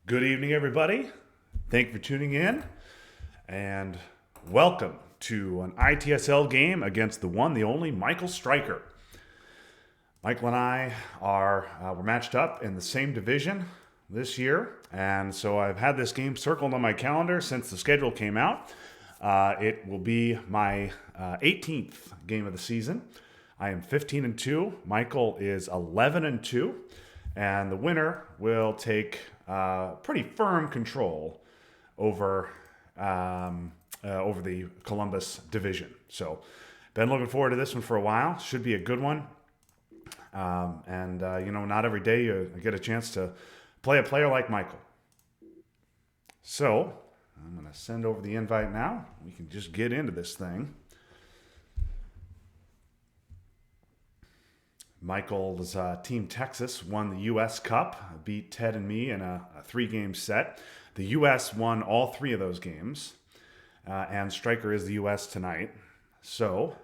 Good evening, everybody. Thank you for tuning in, and welcome to an ITSL game against the one, the only Michael Stryker. Michael and I are we're matched up in the same division this year, and so I've had this game circled on my calendar since the schedule came out. It will be my 18th game of the season. I am 15 and 2. Michael is 11 and 2, and the winner will take pretty firm control over over the Columbus division. So, been looking forward to this one for a while. Should be a good one. Not every day you get a chance to play a player like Michael. So, I'm going to send over the invite now. We can just get into this thing. Michael's Team Texas won the U.S. Cup, beat Ted and me in a three-game set. The U.S. won all three of those games, and Stryker is the U.S. tonight. So,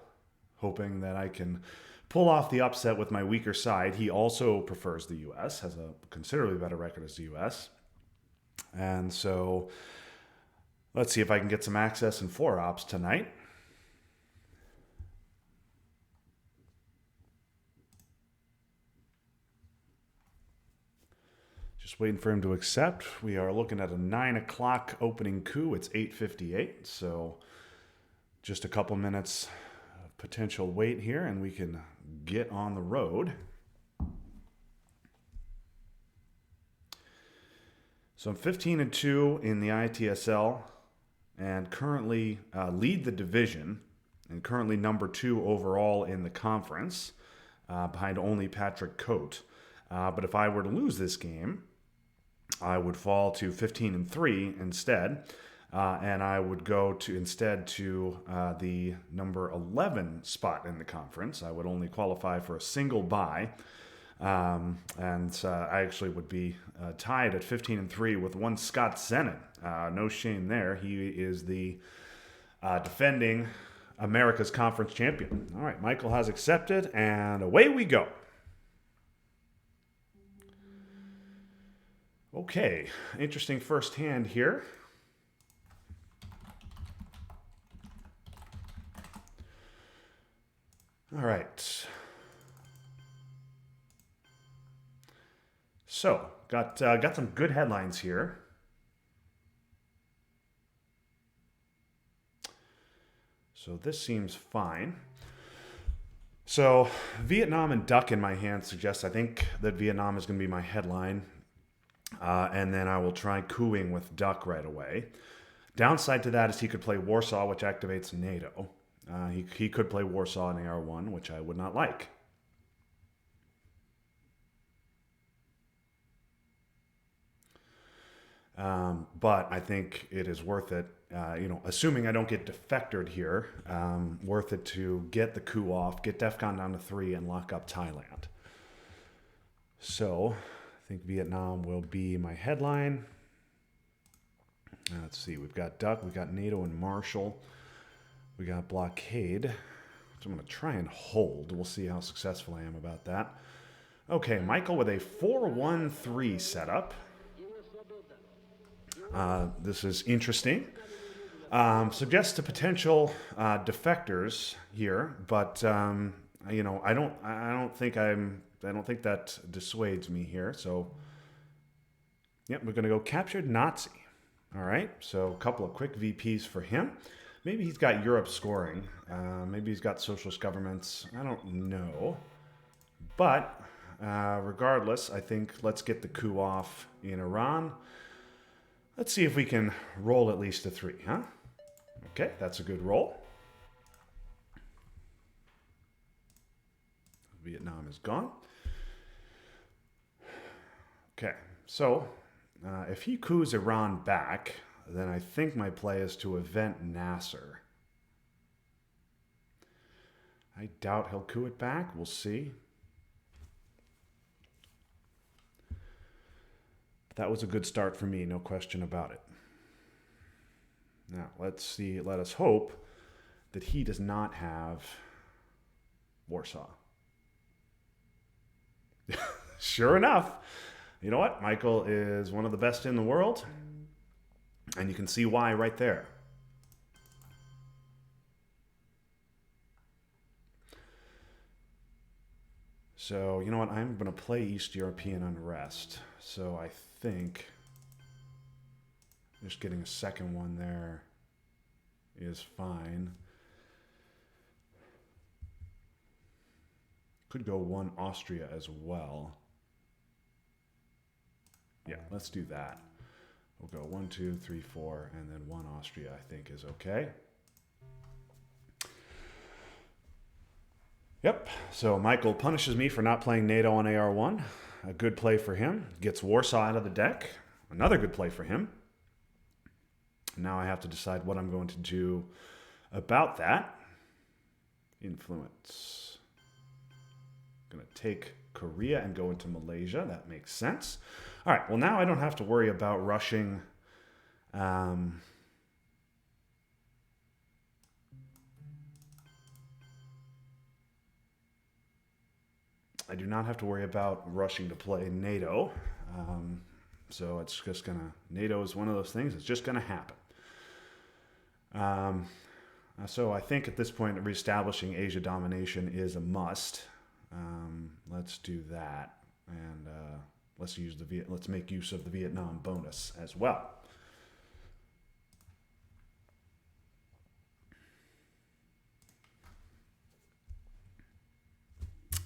hoping that I can pull off the upset with my weaker side. He also prefers the U.S., has a considerably better record as the U.S. And so, let's see if I can get some access in 4-ops tonight. Just waiting for him to accept. We are looking at a 9 o'clock opening coup. It's 8:58, so just a couple minutes of potential wait here, and we can get on the road. So I'm 15 and 2 in the ITSL, and currently lead the division, and currently number 2 overall in the conference, behind only Patrick Coate. But if I were to lose this game, I would fall to 15 and 3 instead, and I would go to the number 11 spot in the conference. I would only qualify for a single bye, and I actually would be tied at 15 and 3 with one Scott Zenon. No shame there. He is the defending America's Conference champion. All right, Michael has accepted, and away we go. Okay, interesting first hand here. All right. So, got some good headlines here. So this seems fine. So Vietnam and Duck in my hand suggests I think that Vietnam is going to be my headline. And then I will try cooing with Duck right away. Downside to that is he could play Warsaw, which activates NATO. He could play Warsaw in AR1, which I would not like. But I think it is worth it, assuming I don't get defectored here, worth it to get the coup off, get DEFCON down to 3, and lock up Thailand. So I think Vietnam will be my headline. Let's see. We've got Duck. We've got NATO and Marshall. We got Blockade, which I'm going to try and hold. We'll see how successful I am about that. Okay, Michael with a 4-1-3 setup. This is interesting. Suggests to potential defectors here, but I don't think that dissuades me here. So, yep, we're going to go captured Nazi. All right, so a couple of quick VPs for him. Maybe he's got Europe scoring. Maybe he's got socialist governments. I don't know. But regardless, I think let's get the coup off in Iran. Let's see if we can roll at least a 3, huh? Okay, that's a good roll. Vietnam is gone. Okay, so if he coups Iran back, then I think my play is to event Nasser. I doubt he'll coup it back. We'll see. That was a good start for me, no question about it. Now, let's see. Let us hope that he does not have Warsaw. Sure enough, You know what? Michael is one of the best in the world, and you can see why right there. So, you know what? I'm going to play East European Unrest. So I think just getting a second one there is fine. Could go one Austria as well. Yeah, let's do that. We'll go 1, 2, 3, 4, and then one Austria, I think, is okay. Yep, so Michael punishes me for not playing NATO on AR1. A good play for him. Gets Warsaw out of the deck. Another good play for him. Now I have to decide what I'm going to do about that. Influence. Going to take Korea and go into Malaysia. That makes sense. All right, well, now I don't have to worry about rushing. I do not have to worry about rushing to play NATO. So it's just going to, NATO is one of those things, it's just going to happen. So I think at this point, reestablishing Asia domination is a must. Let's do that. And let's make use of the Vietnam bonus as well.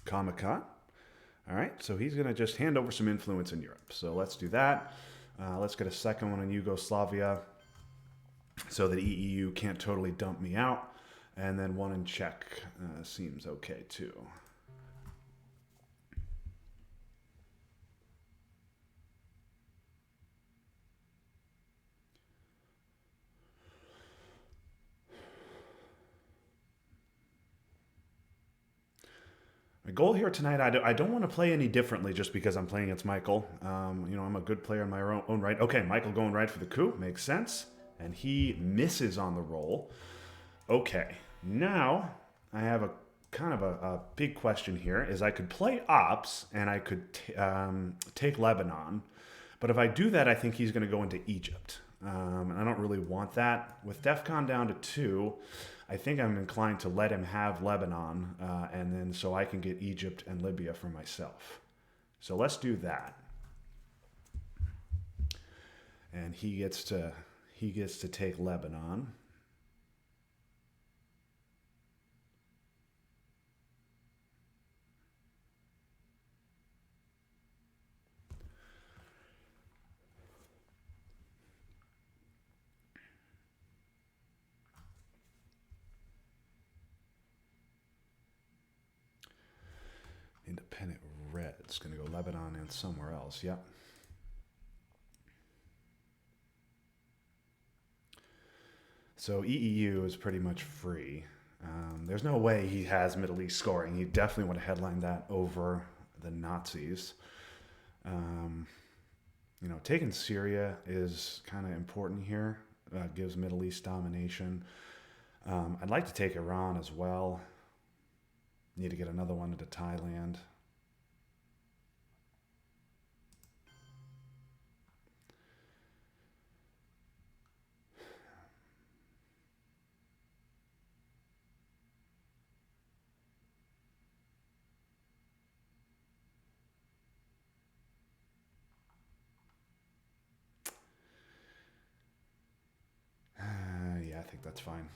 Kamaka. All right, so he's going to just hand over some influence in Europe. So let's do that. Let's get a second one in Yugoslavia so that EEU can't totally dump me out. And then one in Czech seems okay too. My goal here tonight, I don't want to play any differently just because I'm playing against Michael. I'm a good player in my own right. Okay, Michael going right for the coup. Makes sense. And he misses on the roll. Okay, now I have a kind of a big question here is I could play ops and I could take Lebanon. But if I do that, I think he's going to go into Egypt. And I don't really want that. With DEFCON down to 2, I think I'm inclined to let him have Lebanon, and then so I can get Egypt and Libya for myself. So let's do that. And he gets to take Lebanon. Independent Red's going to go Lebanon and somewhere else. Yep. So EEU is pretty much free. There's no way he has Middle East scoring. He definitely would have headlined that over the Nazis. Taking Syria is kind of important here. Gives Middle East domination. I'd like to take Iran as well. Need to get another one into Thailand. Yeah, I think that's fine.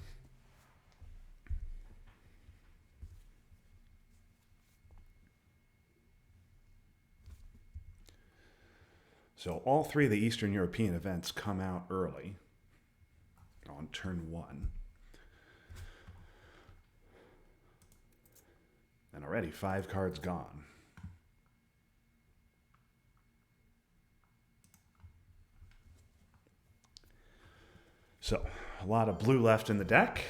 So all 3 of the Eastern European events come out early on turn 1. And already 5 cards gone. So a lot of blue left in the deck.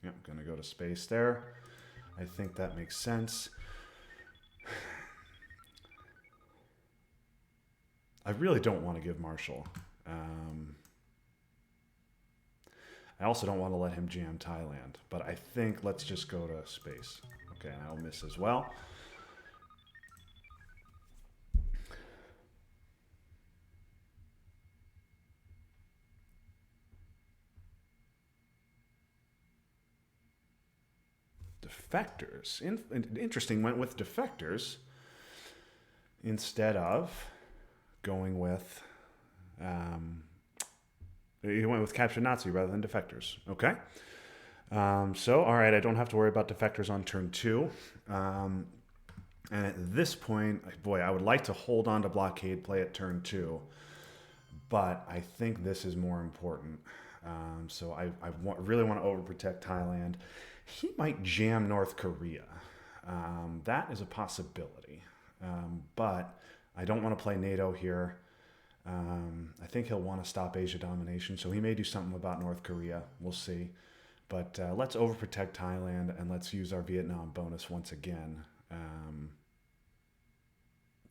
Yep, going to go to space there. I think that makes sense. I really don't want to give Marshall. I also don't want to let him jam Thailand, but I think let's just go to space. Okay, and I'll miss as well. Defectors. Interesting, went with defectors instead of going with he went with captured Nazi rather than defectors. Okay. So, all right, I don't have to worry about defectors on turn 2. And at this point, boy, I would like to hold on to blockade, play at turn 2, but I think this is more important. So I really want to overprotect Thailand. He might jam North Korea. That is a possibility. But I don't want to play NATO here. I think he'll want to stop Asia domination, so he may do something about North Korea. We'll see. But let's overprotect Thailand, and let's use our Vietnam bonus once again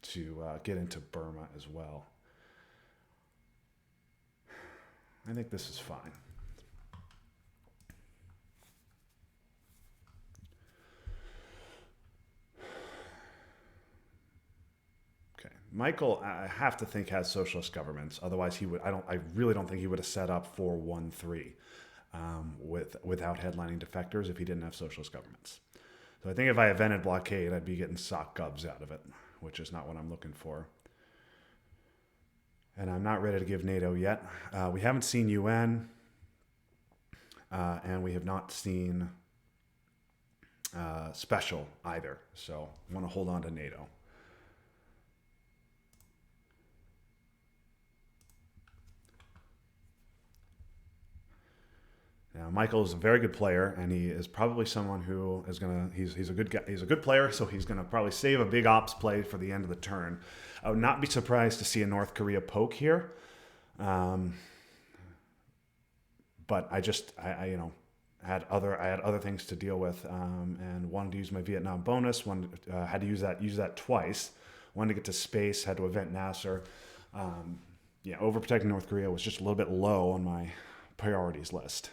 to get into Burma as well. I think this is fine. Michael, I have to think, has socialist governments. Otherwise, he would. I really don't think he would have set up 4-1-3 without headlining defectors if he didn't have socialist governments. So I think if I invented blockade, I'd be getting sock gubs out of it, which is not what I'm looking for. And I'm not ready to give NATO yet. We haven't seen UN, and we have not seen special either. So I want to hold on to NATO. Now, Michael is a very good player, and he is probably someone who is gonna. He's a good guy. He's a good player, so he's gonna probably save a big ops play for the end of the turn. I would not be surprised to see a North Korea poke here, but I had other things to deal with, and wanted to use my Vietnam bonus. Had to use that twice. Wanted to get to space. Had to event Nasser. Overprotecting North Korea was just a little bit low on my priorities list.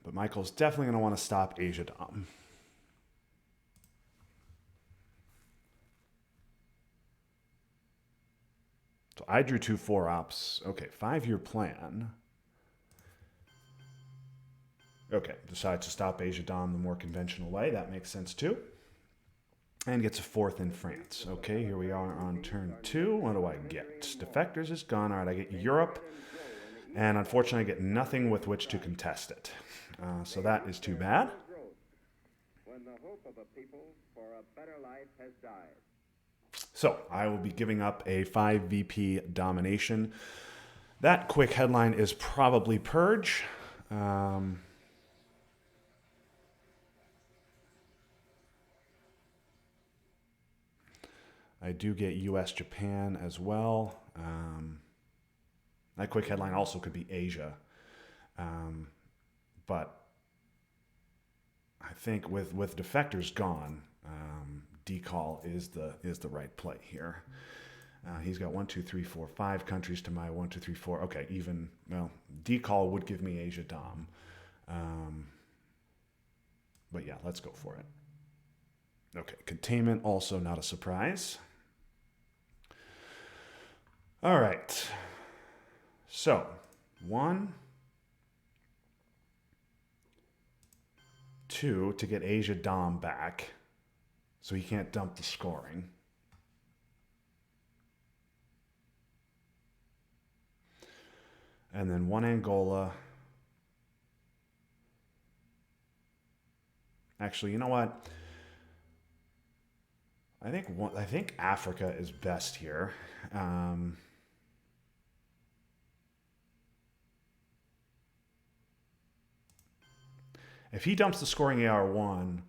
But Michael's definitely going to want to stop Asia Dom. So I drew 2 4-ops. Okay, 5-year plan. Okay, decides to stop Asia Dom the more conventional way. That makes sense too. And gets a 4th in France. Okay, here we are on turn 2. What do I get? Defectors is gone. All right, I get Europe. And unfortunately, I get nothing with which to contest it. So that is too bad. When the hope of a people for a better life has died. So I will be giving up a 5 VP domination. That quick headline is probably Purge. I do get US Japan as well. That quick headline also could be Asia. But I think with defectors gone, decall is the right play here. He's got 1, 2, 3, 4, 5 countries to my 1, 2, 3, 4. Okay, even decall would give me Asia Dom. But yeah, let's go for it. Okay, containment also not a surprise. All right. So 1, 2 to get Asia Dom back, so he can't dump the scoring. And then 1 Angola. Actually, you know what? I think Africa is best here. If he dumps the scoring AR1,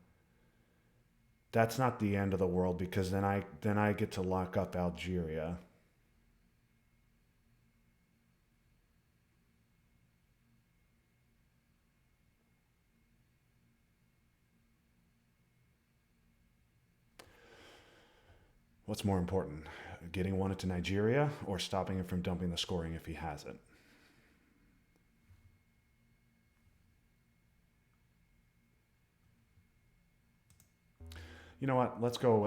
that's not the end of the world, because then I get to lock up Algeria. What's more important? getting one into Nigeria or stopping him from dumping the scoring if he has it. You know what? Let's go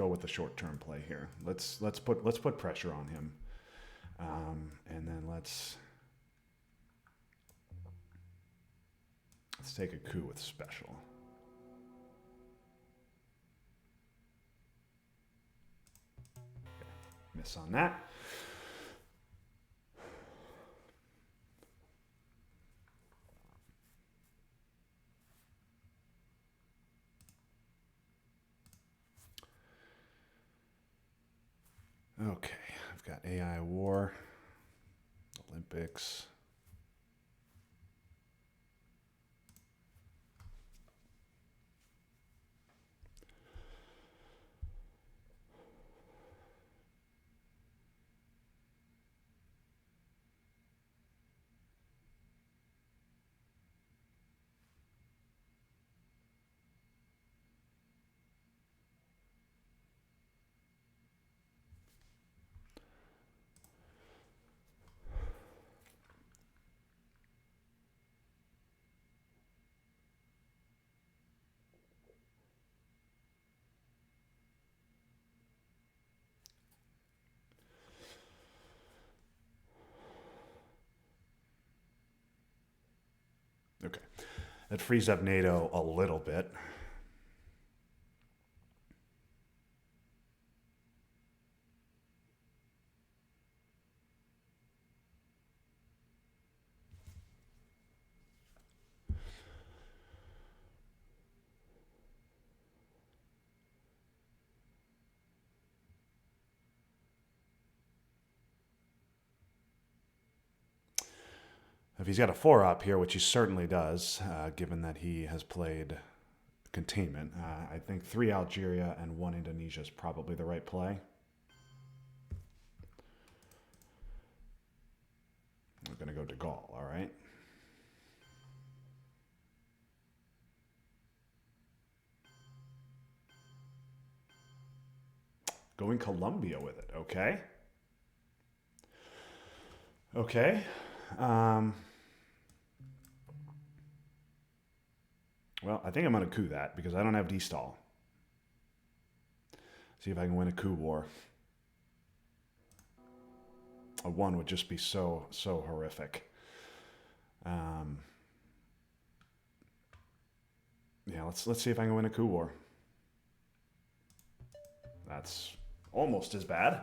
with the short-term play here. Let's put pressure on him, and then let's take a coup with special. Miss on that. Okay, I've got AI War, Olympics. Okay, that frees up NATO a little bit. If he's got a 4-up here, which he certainly does, given that he has played containment, I think 3 Algeria and 1 Indonesia is probably the right play. We're going to go de Gaulle, all right? Going Colombia with it, okay? Okay. Well, I think I'm going to coup that because I don't have D-stall. See if I can win a coup war. A 1 would just be so horrific. Yeah, let's see if I can win a coup war. That's almost as bad.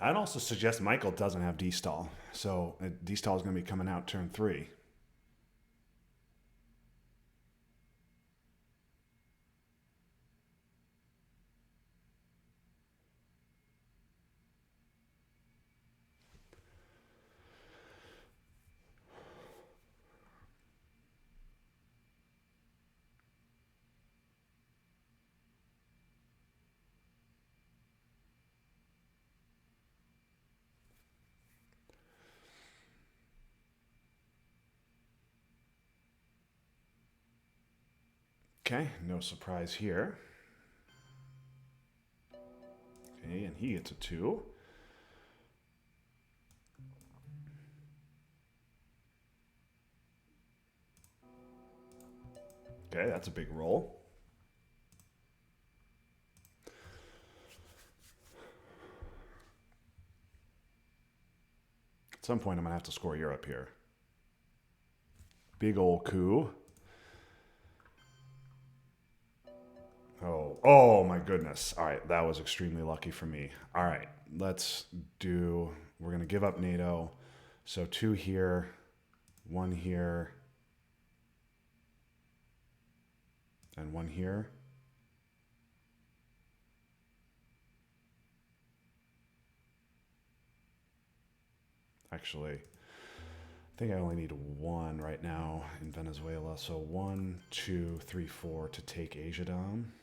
I'd also suggest Michael doesn't have D-stall. So D-stall is going to be coming out turn 3. Okay, no surprise here. Okay, and he gets a 2. Okay, that's a big roll. At some point, I'm going to have to score Europe here. Big old coup. Oh my goodness. All right, that was extremely lucky for me. All right, we're going to give up NATO. So 2 here, 1 here, and 1 here. Actually, think I only need one right now in Venezuela. So 1, 2, 3, 4 to take Asia down.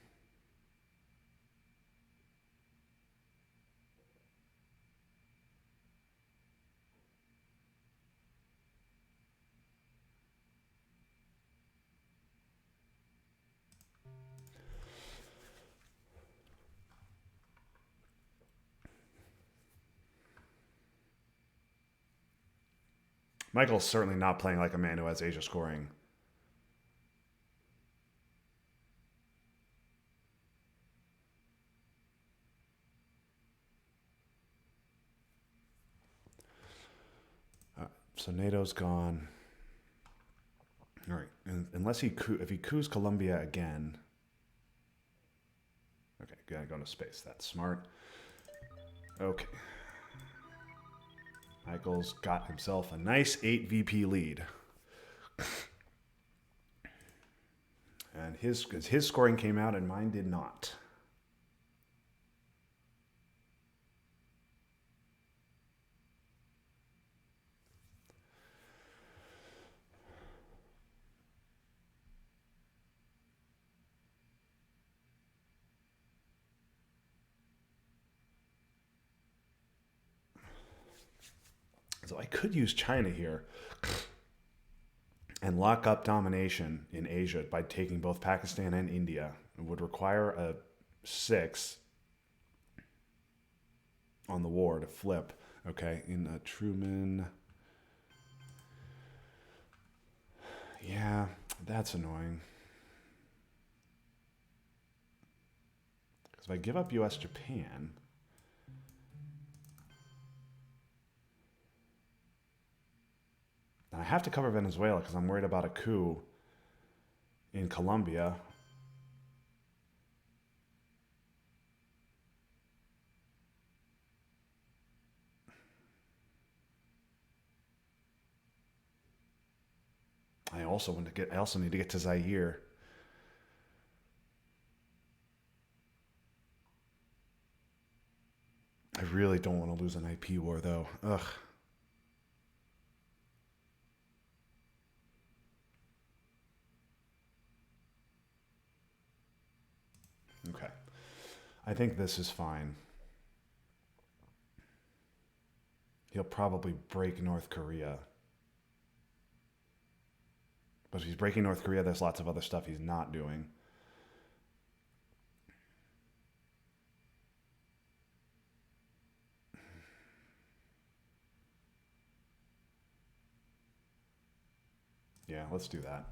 Michael's certainly not playing like a man who has Asia scoring. So NATO's gone. All right, and unless if he coups Colombia again. Okay, gotta go to space. That's smart. Okay. Michael's got himself a nice 8 VP lead. And his scoring came out and mine did not. So I could use China here and lock up domination in Asia by taking both Pakistan and India. It would require a 6 on the war to flip. Okay, in Truman. Yeah, that's annoying. Because if I give up US Japan, I have to cover Venezuela because I'm worried about a coup in Colombia. I also need to get to Zaire. I really don't want to lose an IP war though. Ugh. Okay. I think this is fine. He'll probably break North Korea. But if he's breaking North Korea, there's lots of other stuff he's not doing. Yeah, let's do that.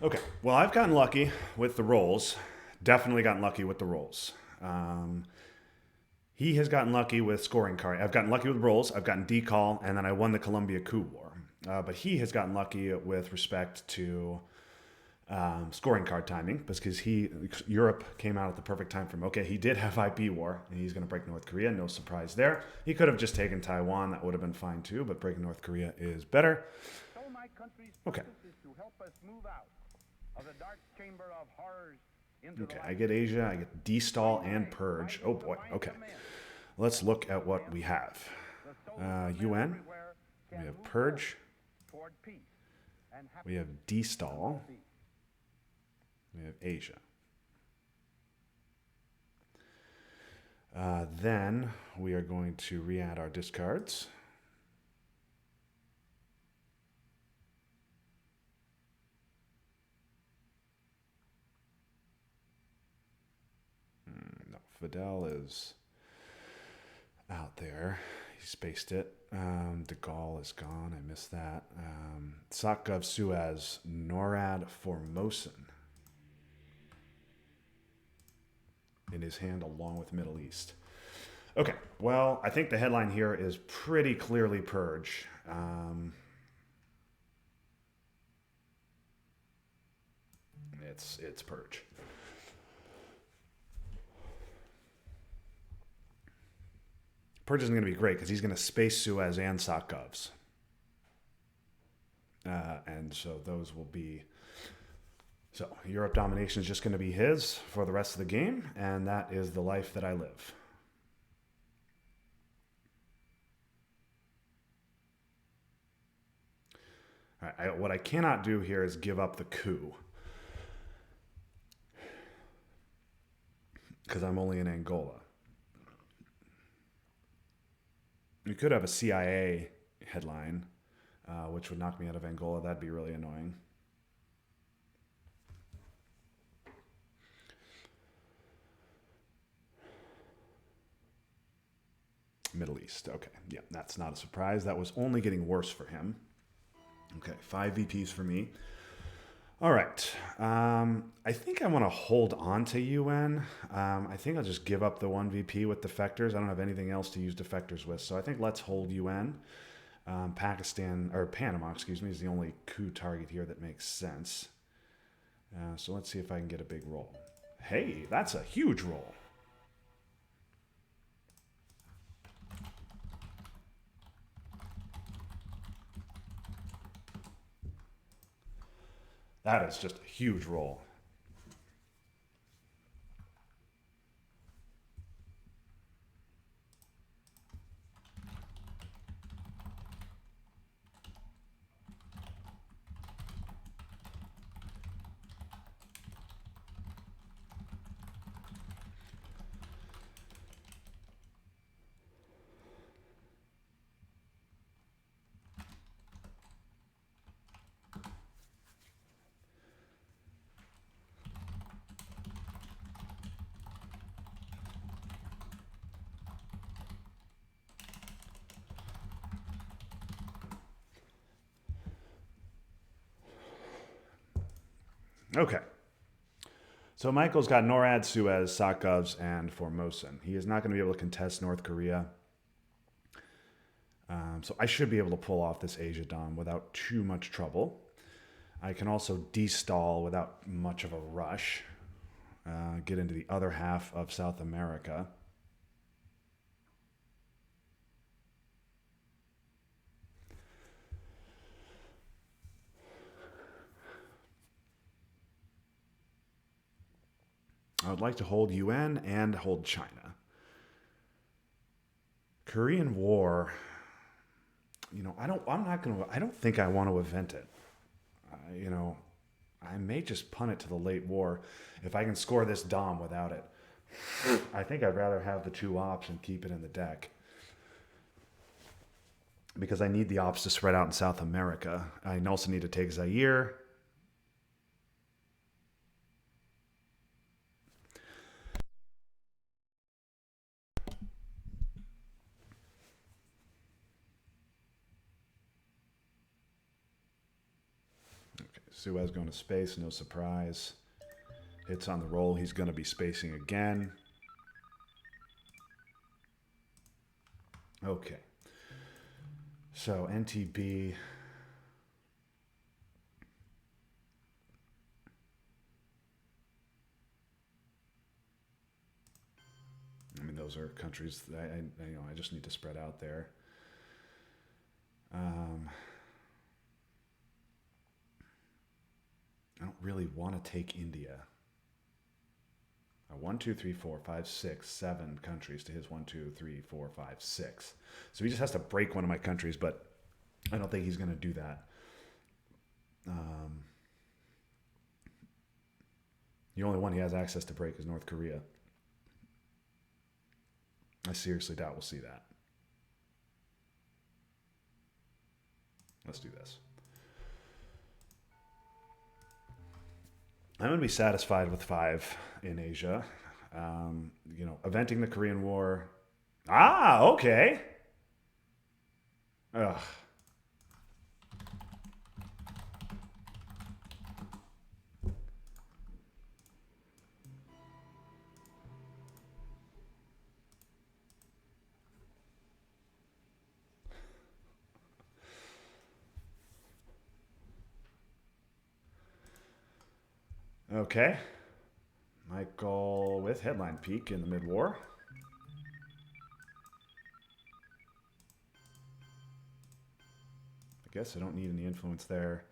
Okay, well, I've gotten lucky with the rolls. Definitely gotten lucky with the rolls. He has gotten lucky with scoring card. I've gotten lucky with rolls. I've gotten decall, and then I won the Colombia coup war. But he has gotten lucky with respect to scoring card timing because Europe came out at the perfect time for him. Okay, he did have IP war, and he's going to break North Korea. No surprise there. He could have just taken Taiwan. That would have been fine too, but breaking North Korea is better. Okay. Okay, I get Asia, I get destall and purge. Oh boy, okay. Let's look at what we have. UN, we have purge, we have destall, we have Asia. Then we are going to re-add our discards. Fidel is out there. He spaced it. De Gaulle is gone. I missed that. Sakgov Suez, NORAD Formosan in his hand along with Middle East. Okay, well, I think the headline here is pretty clearly purge. It's purge. Purge isn't going to be great because he's going to space Suez and Sakgov's. And so those will be... So Europe domination is just going to be his for the rest of the game, and that is the life that I live. All right, what I cannot do here is give up the coup, because I'm only in Angola. You could have a CIA headline, which would knock me out of Angola. That'd be really annoying. Middle East. Okay. Yeah, that's not a surprise. That was only getting worse for him. Okay, 5 VPs for me. All right. I think I want to hold on to UN. I think I'll just give up the 1 VP with defectors. I don't have anything else to use defectors with, so I think let's hold UN. Pakistan, or Panama, excuse me, is the only coup target here that makes sense. So let's see if I can get a big roll. Hey, that's a huge roll. That is just a huge roll. Okay. So Michael's got NORAD, Suez, Sakovs, and Formosan. He is not going to be able to contest North Korea. So I should be able to pull off this Asia Dom without too much trouble. I can also destall without much of a rush. Get into the other half of South America. I would like to hold UN and hold China. Korean War, I don't think I want to event it. I may just punt it to the late war if I can score this Dom without it. I think I'd rather have the 2 ops and keep it in the deck, because I need the ops to spread out in South America. I also need to take Zaire. Suez going to space, no surprise. Hits on the roll, he's going to be spacing again. Okay. So NTB. I mean, those are countries that I just need to spread out there. I don't really want to take India. 1, 2, 3, 4, 5, 6, 7 countries to his 1, 2, 3, 4, 5, 6. So he just has to break one of my countries, but I don't think he's going to do that. The only one he has access to break is North Korea. I seriously doubt we'll see that. Let's do this. I'm going to be satisfied with 5 in Asia. Eventing the Korean War. Ah, okay. Ugh. Okay. Michael with headline peak in the mid-war. I guess I don't need any influence there.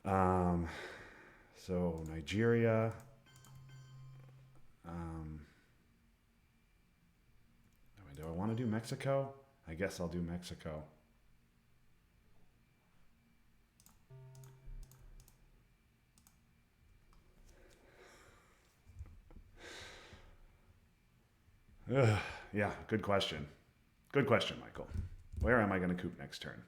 So Nigeria. Do I want to do Mexico? I guess I'll do Mexico. Ugh, yeah, good question. Good question, Michael. Where am I going to coop next turn?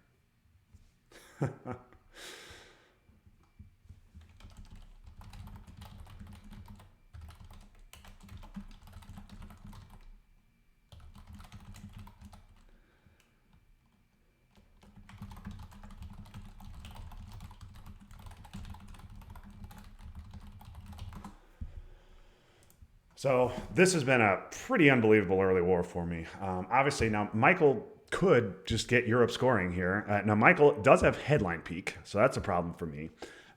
So this has been a pretty unbelievable early war for me. Obviously, now Michael could just get Europe scoring here. Now Michael does have headline peak, so that's a problem for me.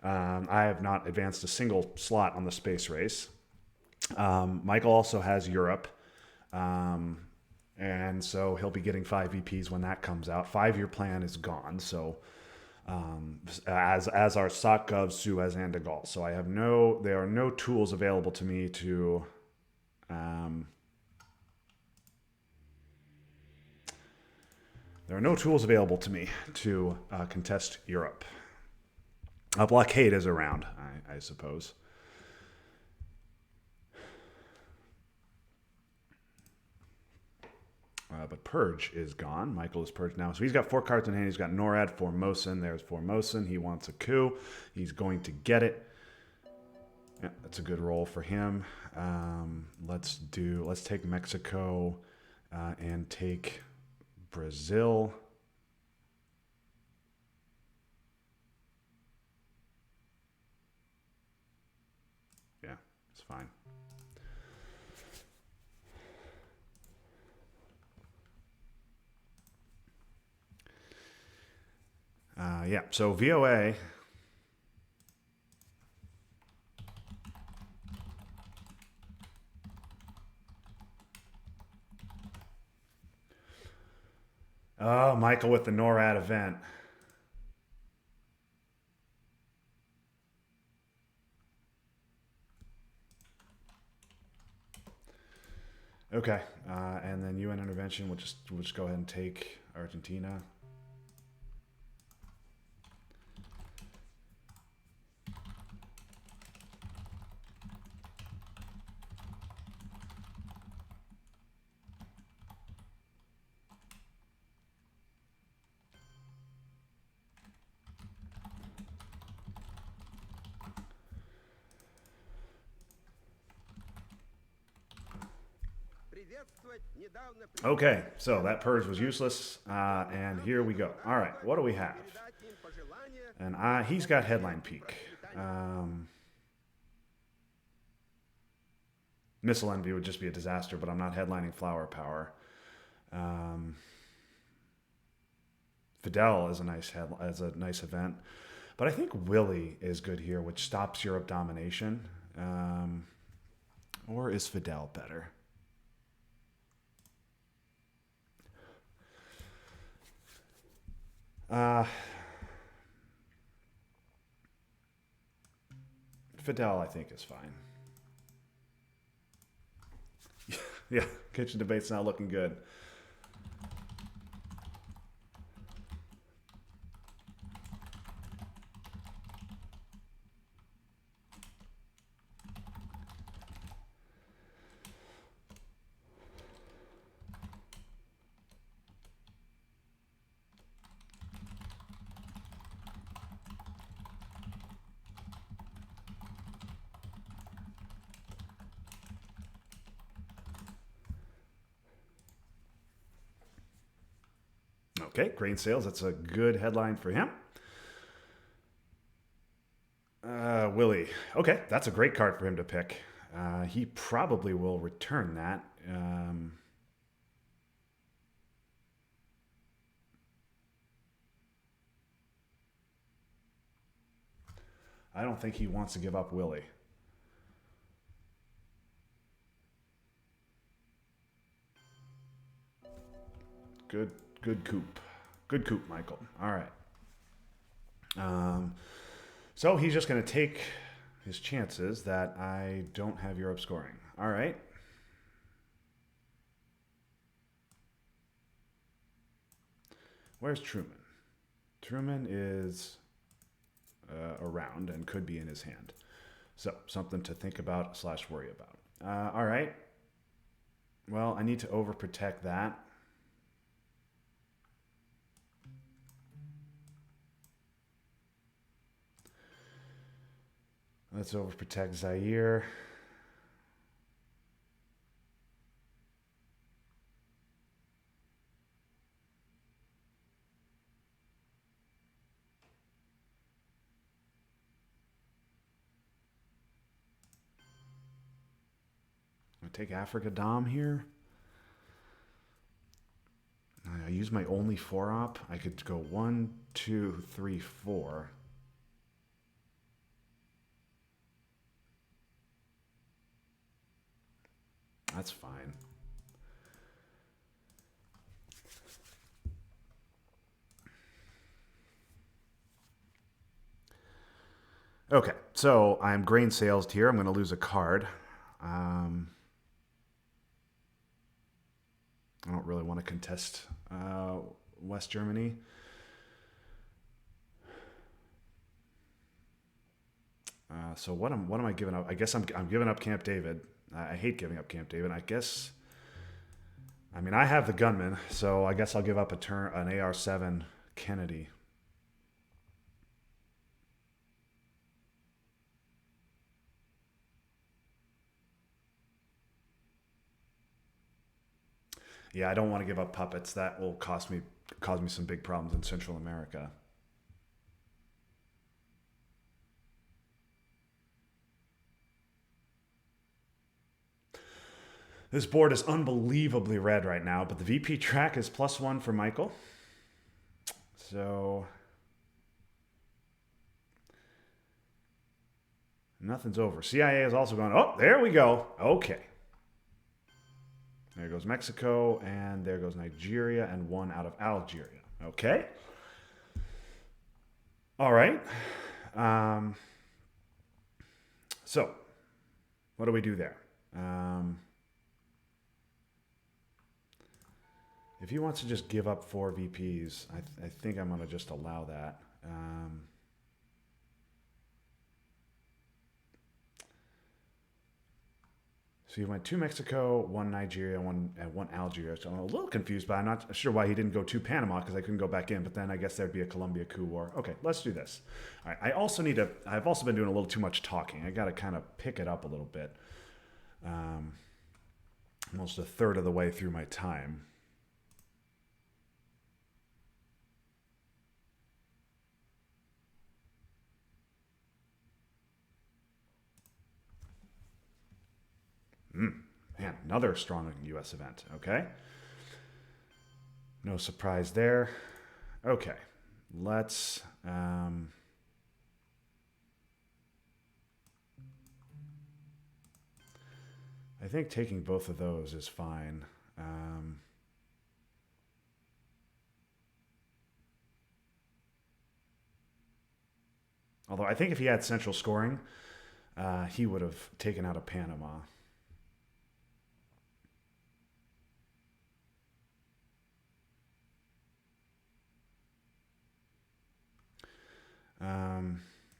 I have not advanced a single slot on the space race. Michael also has Europe, and so he'll be getting 5 VPs when that comes out. 5-year plan is gone, so as are SOCGov, Suez, and de Gaulle. So there are no tools available to me to contest Europe. A blockade is around, I suppose. But Purge is gone. Michael is purged now. So he's got 4 cards in hand. He's got NORAD, Formosan. There's Formosan. He wants a coup. He's going to get it. Yeah, that's a good roll for him. Let's take Mexico and take Brazil. Yeah, it's fine. Yeah, so VOA. Oh, Michael with the NORAD event. Okay, and then UN intervention. We'll just go ahead and take Argentina. Okay, so that purge was useless, and here we go. All right, what do we have? And he's got headline peak. Missile Envy would just be a disaster, but I'm not headlining Flower Power. Fidel is a nice event, but I think Willie is good here, which stops Europe domination. Or is Fidel better? Fidel, I think, is fine. Yeah, kitchen debate's not looking good. Okay, grain sales. That's a good headline for him. Willie. Okay, that's a great card for him to pick. He probably will return that. I don't think he wants to give up Willie. Good coup. Good coup, Michael. All right. Um, so he's just going to take his chances that I don't have Europe scoring. All right. Where's Truman? Truman is around and could be in his hand. So something to think about / worry about. All right. Well, I need to overprotect that. Let's overprotect Zaire. I take Africa Dom here. I use my only 4-op. I could go 1, 2, 3, 4. That's fine. Okay, so I'm grain salesed here. I'm going to lose a card. I don't really want to contest West Germany. So what am I giving up? I guess I'm giving up Camp David. I hate giving up Camp David. I guess. I mean, I have the gunman, so I guess I'll give up an AR-7 Kennedy. Yeah, I don't want to give up puppets. That will cause me some big problems in Central America. This board is unbelievably red right now, but the VP track is +1 for Michael. So nothing's over. CIA is also going, oh, there we go. Okay. There goes Mexico, and there goes Nigeria, and 1 out of Algeria. Okay. All right. So, what do we do there? If he wants to just give up 4 VPs, I think I'm going to just allow that. So he went 2 Mexico, 1 Nigeria, 1 Algeria. So I'm a little confused, but I'm not sure why he didn't go 2 Panama because I couldn't go back in. But then I guess there'd be a Colombia coup war. Okay, let's do this. All right, I've also been doing a little too much talking. I got to kind of pick it up a little bit. Almost a third of the way through my time. Man, another strong U.S. event. Okay. No surprise there. Okay. Let's. I think taking both of those is fine. Although I think if he had central scoring, he would have taken out a Panama.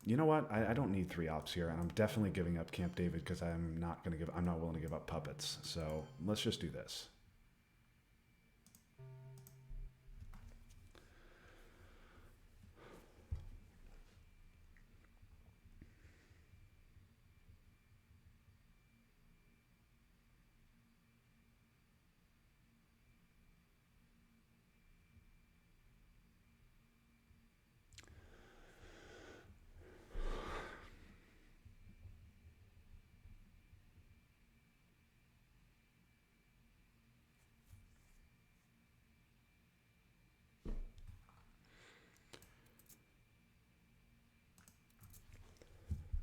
You know what? I don't need 3 ops here, and I'm definitely giving up Camp David because I'm not willing to give up puppets. So let's just do this.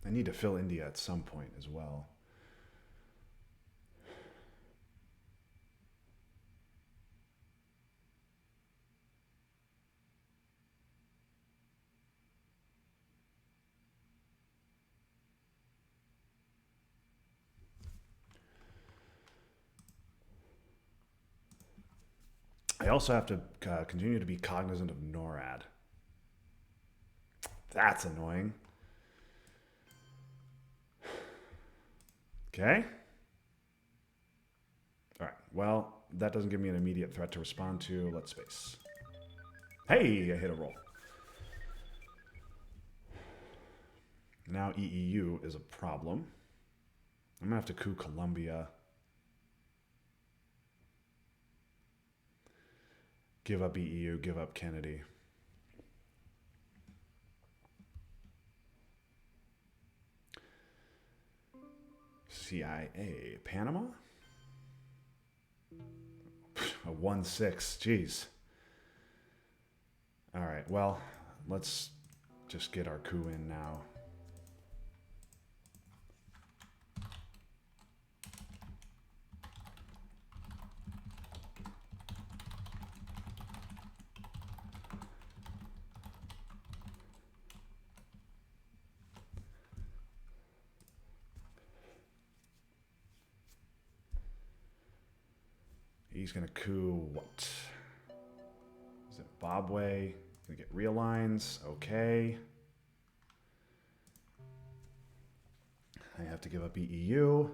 I need to fill India at some point as well. I also have to continue to be cognizant of NORAD. That's annoying. Okay. All right. Well, that doesn't give me an immediate threat to respond to. Let's space. Hey, I hit a roll. Now EEU is a problem. I'm going to have to coup Colombia. Give up EEU, give up Kennedy. CIA. Panama? A 1-6. Jeez. All right, well, let's just get our coup in now. He's going to coup what? Zimbabwe. Going to get realigns. Okay. I have to give up EEU.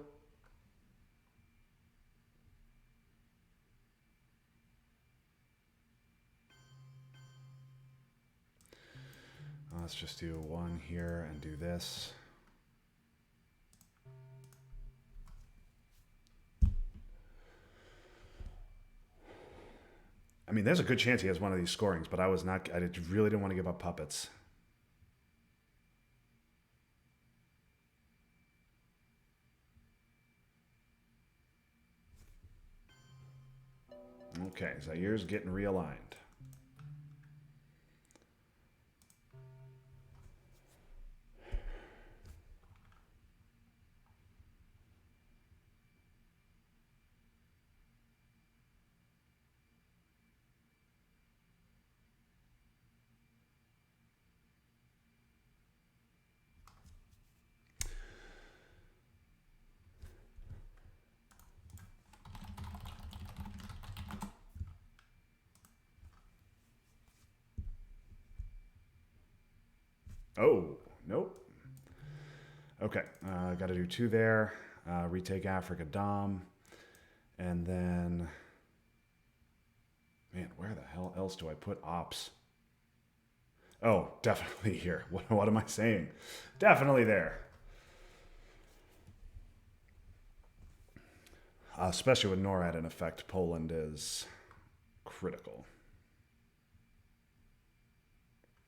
Let's just do one here and do this. I mean, there's a good chance he has one of these scorings, but I really didn't want to give up puppets. Okay, Zaire's getting realigned. Oh, nope. Okay, got to do 2 there. Retake Africa Dom. And then... Man, where the hell else do I put ops? Oh, definitely here. What am I saying? Definitely there. Especially with NORAD in effect, Poland is critical.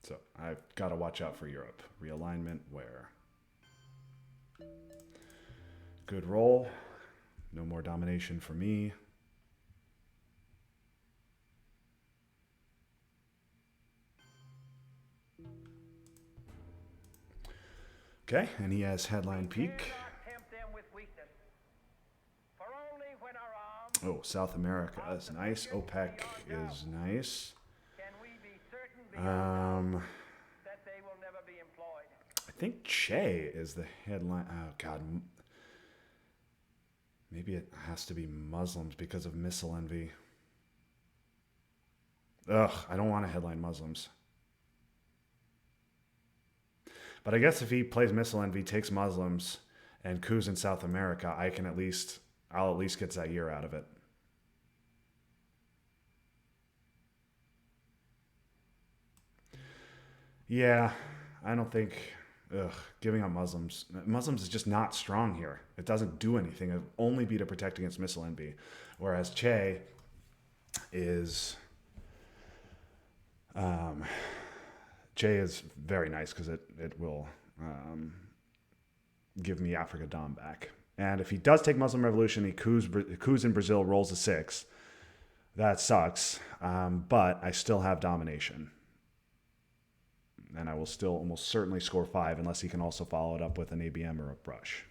So I've got to watch out for Europe. Realignment where? Good roll. No more domination for me. Okay, and he has headline peak. Oh, South America is nice. OPEC is nice. I think Che is the headline. Oh, God. Maybe it has to be Muslims because of missile envy. Ugh, I don't want to headline Muslims. But I guess if he plays missile envy, takes Muslims, and coups in South America, I'll at least get Zaire out of it. Yeah, I don't think... giving up Muslims. Muslims is just not strong here. It doesn't do anything. It'll only be to protect against missile envy. Whereas Che is... Che is very nice because it will give me Africa Dom back. And if he does take Muslim Revolution, he coups in Brazil, rolls a 6. That sucks. But I still have domination. And I will still almost certainly score 5 unless he can also follow it up with an ABM or a brush.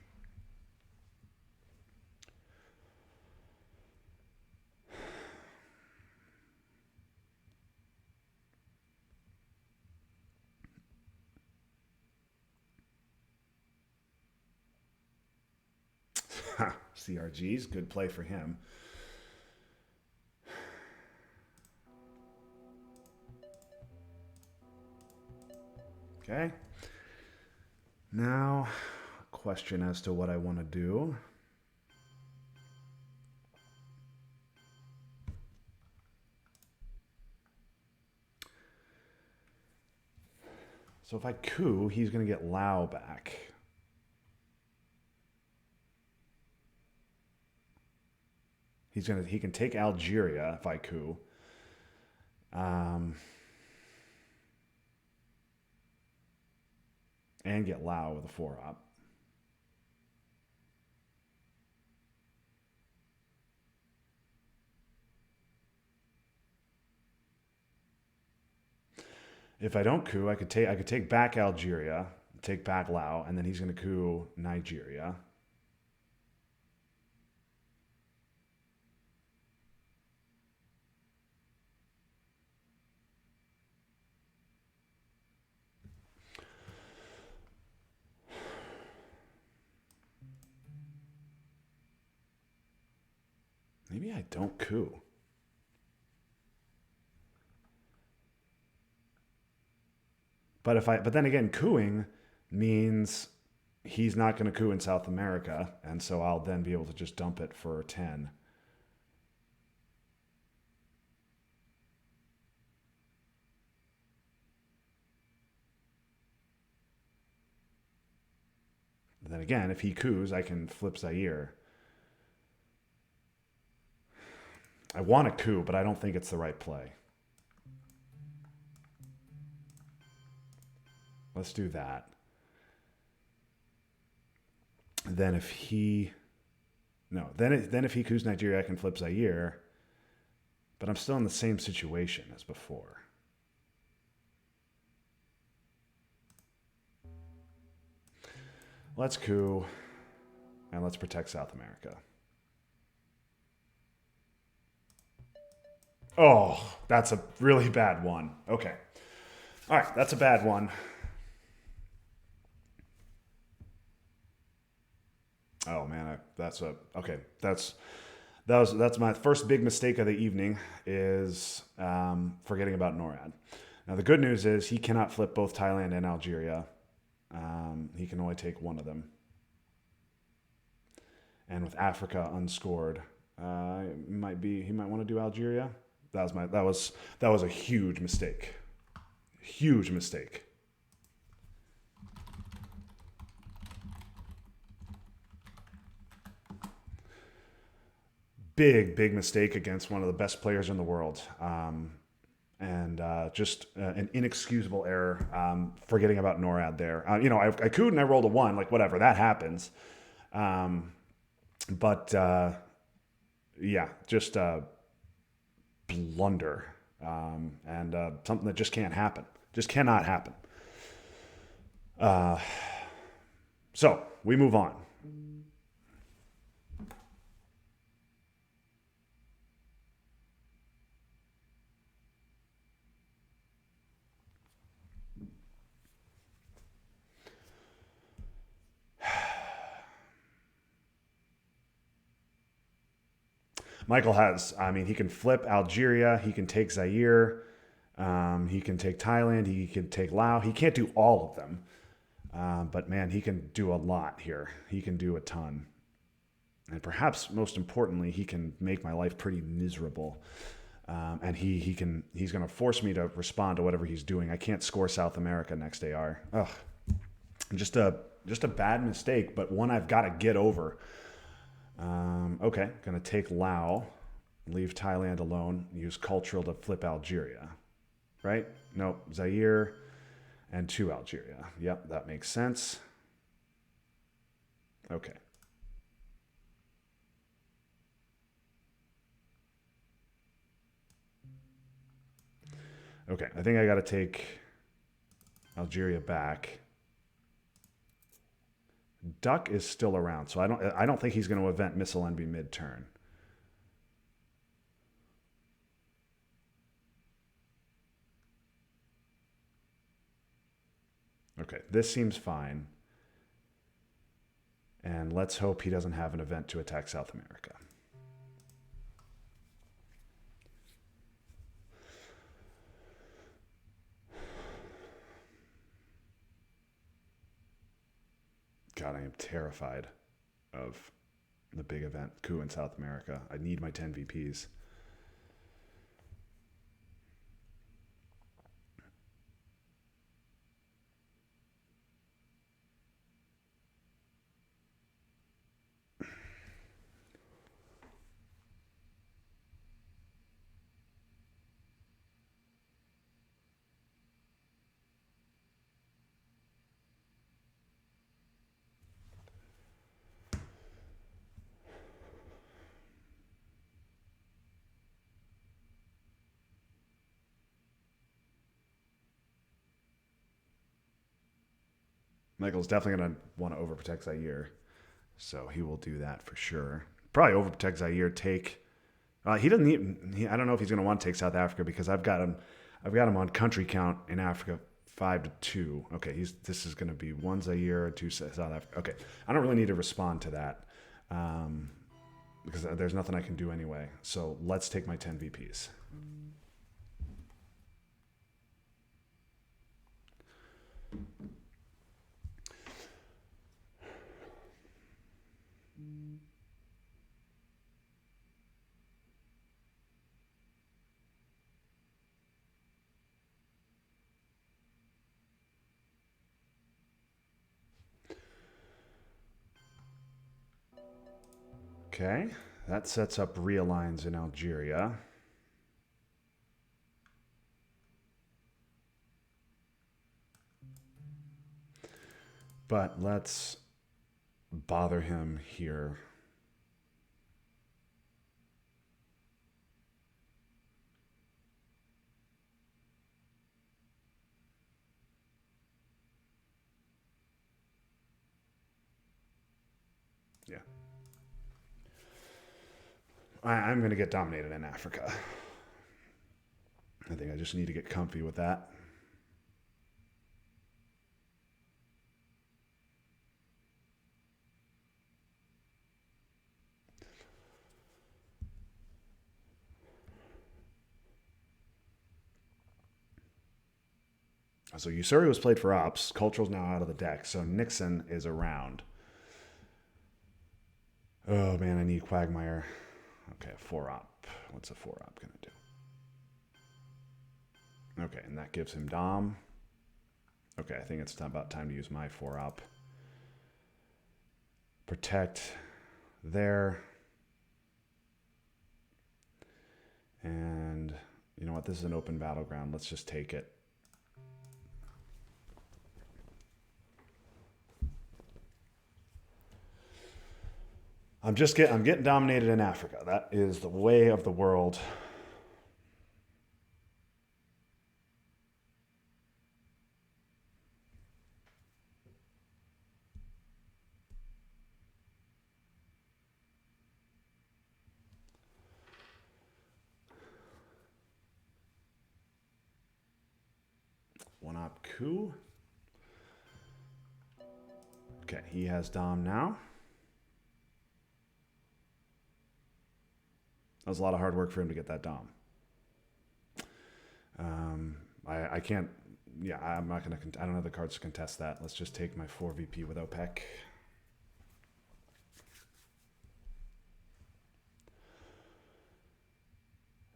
CRGs, good play for him. Okay. Now, question as to what I want to do. So if I coup, he's going to get Lao back. He can take Algeria if I coup. And get Lao with a 4-op. If I don't coup, I could take back Algeria, take back Lao, and then he's going to coup Nigeria. Maybe I don't coup. But then again, cooing means he's not going to coup in South America, and so I'll then be able to just dump it for 10. And then again, if he coups, I can flip Zaire. I want a coup, but I don't think it's the right play. Let's do that. Then if he then if he coups Nigeria, I can flip Zaire, but I'm still in the same situation as before. Let's coup, and let's protect South America. Oh, that's a really bad one. Okay. All right, that's a bad one. Oh man, okay. That's my first big mistake of the evening is forgetting about NORAD. Now the good news is he cannot flip both Thailand and Algeria. He can only take one of them. And with Africa unscored, he might want to do Algeria. That was a huge mistake. Huge mistake. Big mistake against one of the best players in the world. And just an inexcusable error. Forgetting about NORAD there. I couldn't. I rolled a 1. Like whatever, that happens. But yeah, just a blunder, and something that just can't happen. Just cannot happen. So we move on. Michael has, he can flip Algeria. He can take Zaire. He can take Thailand. He can take Laos. He can't do all of them. But man, he can do a lot here. He can do a ton. And perhaps most importantly, he can make my life pretty miserable. And he's going to force me to respond to whatever he's doing. I can't score South America next AR. Ugh. Just a bad mistake, but one I've got to get over. Okay, going to take Laos, leave Thailand alone, use cultural to flip Algeria. Right? Nope, Zaire and 2 Algeria. Yep, that makes sense. Okay. Okay, I think I got to take Algeria back. Duck is still around, so I don't think he's going to event missile envy mid-turn. Okay, this seems fine. And let's hope he doesn't have an event to attack South America. God, I am terrified of the big event coup in South America. I need my 10 VPs. Michael's definitely going to want to overprotect Zaire, so he will do that for sure. Probably overprotect Zaire. Take. He doesn't need. I don't know if he's going to want to take South Africa because I've got him. I've got him on country count in Africa 5-2. Okay, this is going to be 1 Zaire, 2 South Africa. Okay, I don't really need to respond to that because there's nothing I can do anyway. So let's take my 10 VPs. Okay, that sets up realigns in Algeria. But let's bother him here. Yeah. I'm going to get dominated in Africa. I think I just need to get comfy with that. So Usuri was played for Ops. Cultural's now out of the deck. So Nixon is around. Oh, man, I need Quagmire. Okay, 4-op. What's a 4-op going to do? Okay, and that gives him Dom. Okay, I think it's about time to use my 4-op. Protect there. And you know what? This is an open battleground. Let's just take it. I'm getting dominated in Africa. That is the way of the world. One-op coup. Okay, he has Dom now. That was a lot of hard work for him to get that Dom. I can't. Yeah, I'm not gonna. I don't have the cards to contest that. Let's just take my 4 VP with OPEC.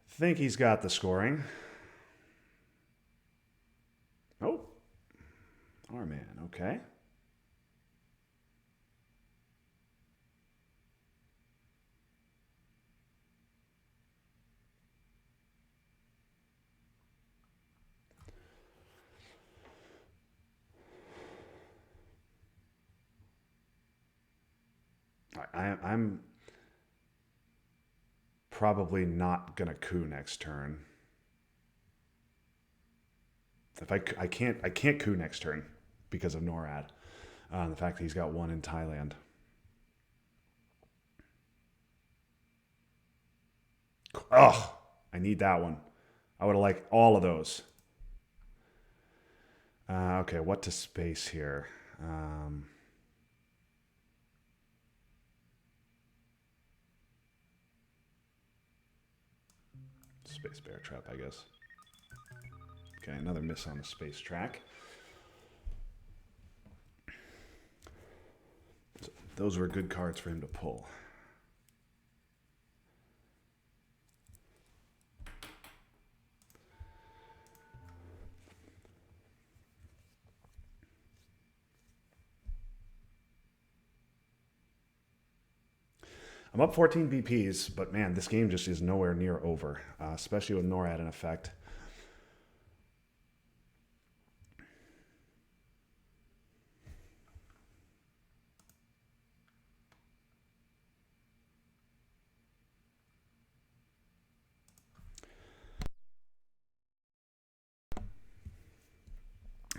Think he's got the scoring. Oh, our man. Okay. I'm probably not gonna coup next turn. If I can't coup next turn because of NORAD. The fact that he's got one in Thailand. Ugh, I need that one. I would have liked all of those. Okay, what to space here? Space bear trap, I guess. Okay, another miss on the space track. Those were good cards for him to pull. I'm up 14 BPs, but man, this game just is nowhere near over, especially with NORAD in effect.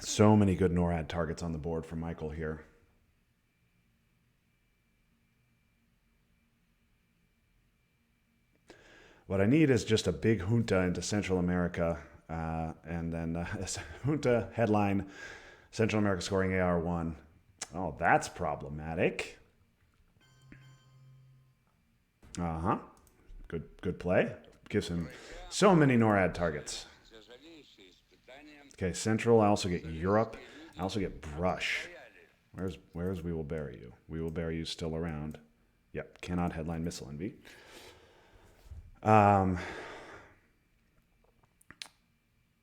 So many good NORAD targets on the board for Michael here. What I need is just a big junta into Central America, and then junta headline, Central America scoring AR1. Oh, that's problematic. Uh-huh. Good play. Gives him so many NORAD targets. Okay, Central. I also get Europe. I also get Brush. Where's We Will Bury You? We Will Bury You still around. Yep, cannot headline missile envy.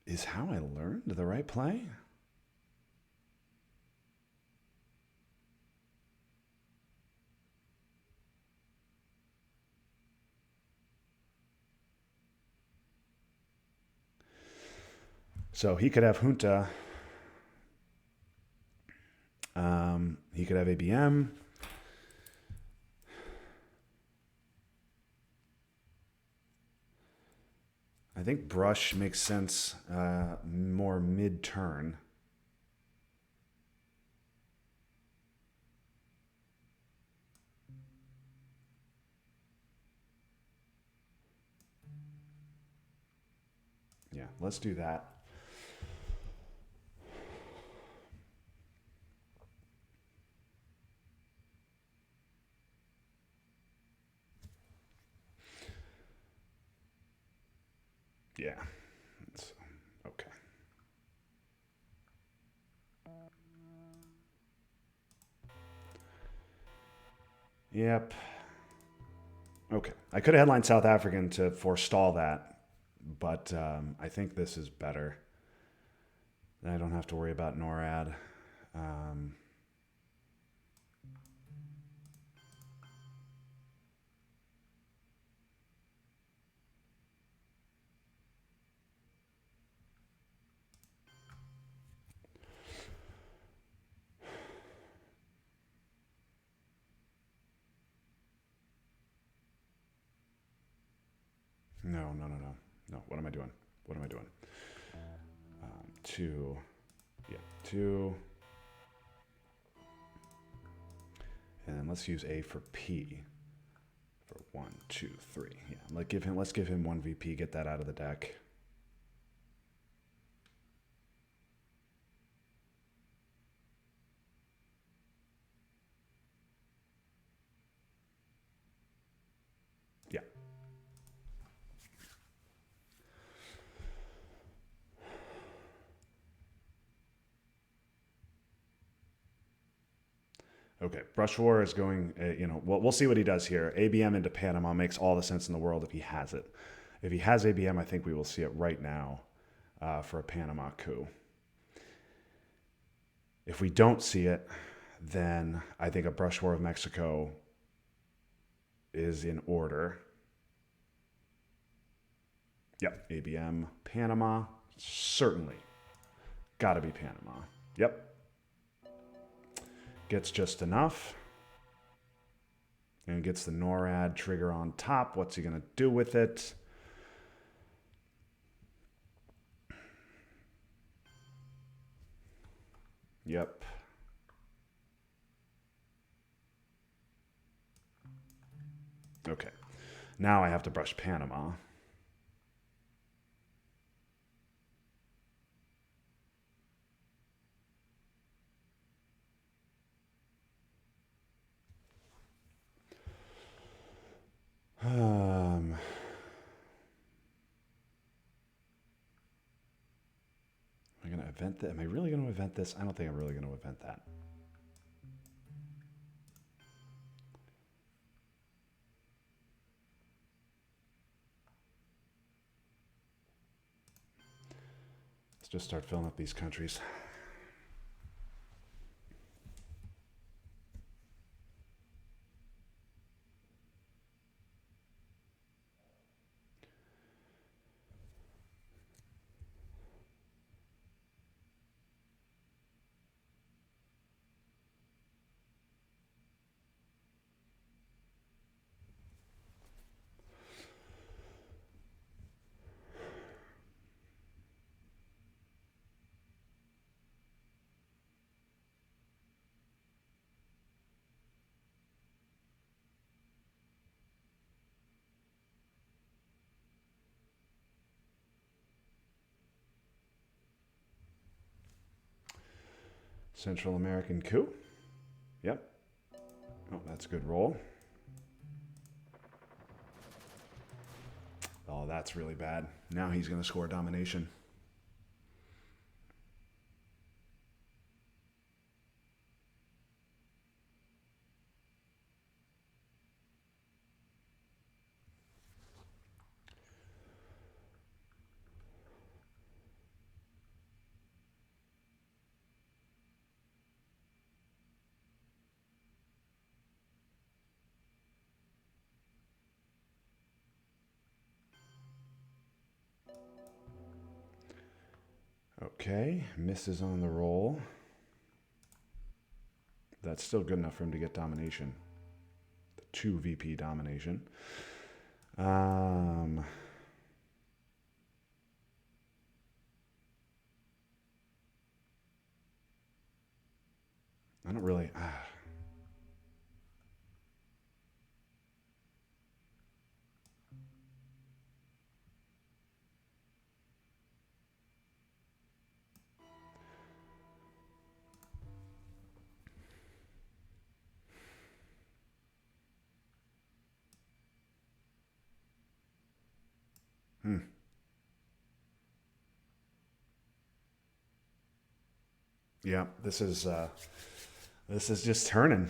Is How I Learned the right play? So he could have junta. He could have ABM. I think Brush makes sense more mid-turn. Yeah, let's do that. Yeah, it's, okay. Yep. Okay. I could have headlined South African to forestall that, but I think this is better. I don't have to worry about NORAD. No. No, what am I doing? What am I doing? Two. Yeah, two. And then let's use A for P. For 1, 2, 3. Yeah, let's give him 1 VP, get that out of the deck. Yeah. Okay, Brush War is going, we'll see what he does here. ABM into Panama makes all the sense in the world if he has it. If he has ABM, I think we will see it right now for a Panama coup. If we don't see it, then I think a Brush War of Mexico is in order. Yep, ABM, Panama, certainly. Gotta be Panama. Yep. Gets just enough. And gets the NORAD trigger on top. What's he going to do with it? Yep. Okay. Now I have to brush Panama. Am I going to event that? Am I really going to event this? I don't think I'm really going to event that. just start filling up these countries. Central American coup. Yep. Oh, that's a good roll. Oh, that's really bad. Now he's going to score domination. Okay, misses on the roll. That's still good enough for him to get domination. The 2 VP domination. I don't really... Yeah, this is just turning.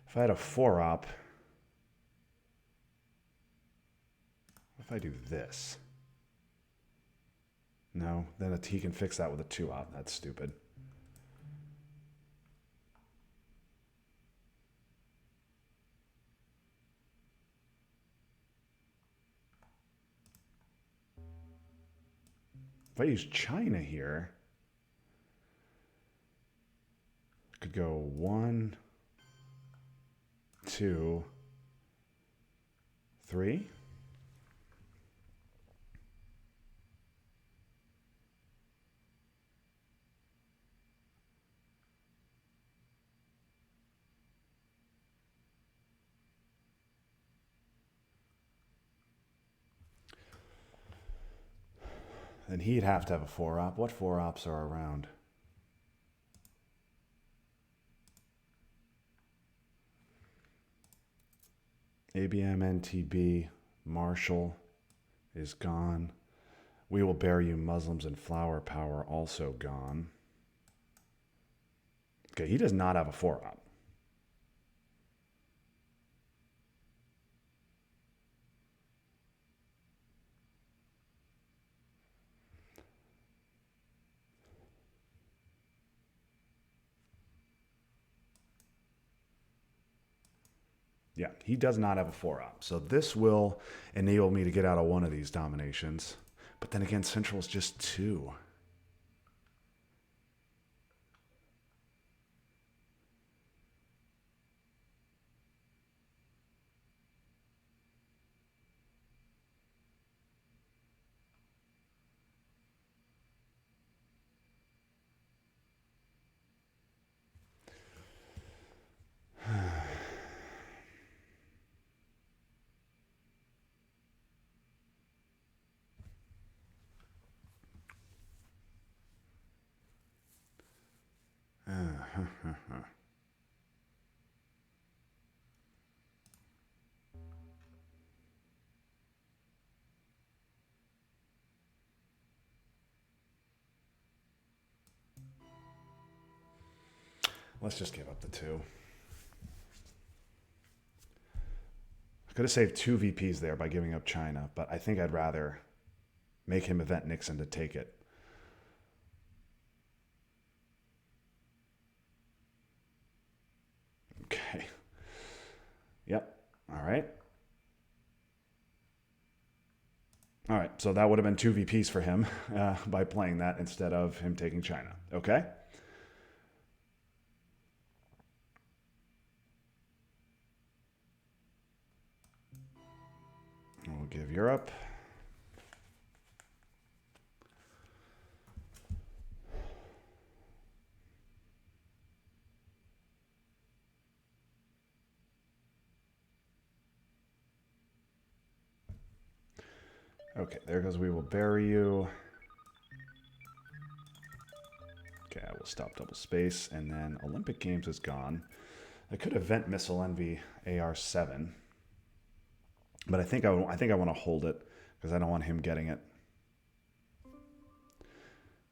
If I had a 4-op, if I do this? No, then he can fix that with a 2-op. That's stupid. If I use China here, I could go 1, 2, 3. Then he'd have to have a 4-op. What 4-ops are around? ABM, NTB, Marshall is gone. We Will Bury You Muslims and Flower Power also gone. Okay, he does not have a 4-op. Yeah, he does not have a 4-op. So this will enable me to get out of one of these dominations. But then again, Central is just 2. let's just give up the 2. I could have saved 2 VPs there by giving up China, but I think I'd rather make him event Nixon to take it. Okay. Yep. All right. All right. So that would have been 2 VPs for him by playing that instead of him taking China. Okay. We'll give Europe. Okay, there goes we will bury you. Okay, I will stop double space, and then Olympic Games is gone. I could event Missile Envy AR7, but I think I want to hold it because I don't want him getting it.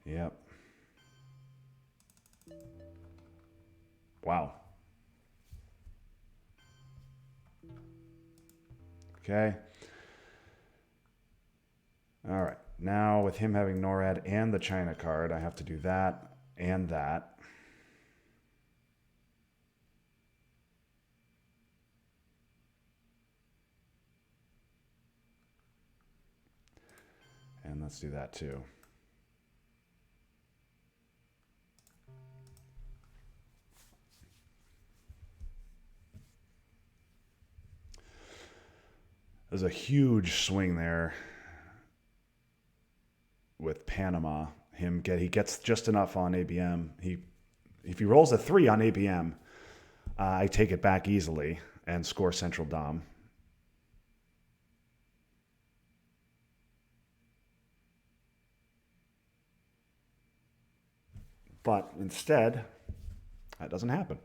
Yep. Wow. Okay. All right. Now with him having NORAD and the China card, I have to do that and that. And let's do that too. There's a huge swing there with Panama. He gets just enough on ABM. If he rolls a 3 on ABM, I take it back easily and score Central Dom. But instead, that doesn't happen.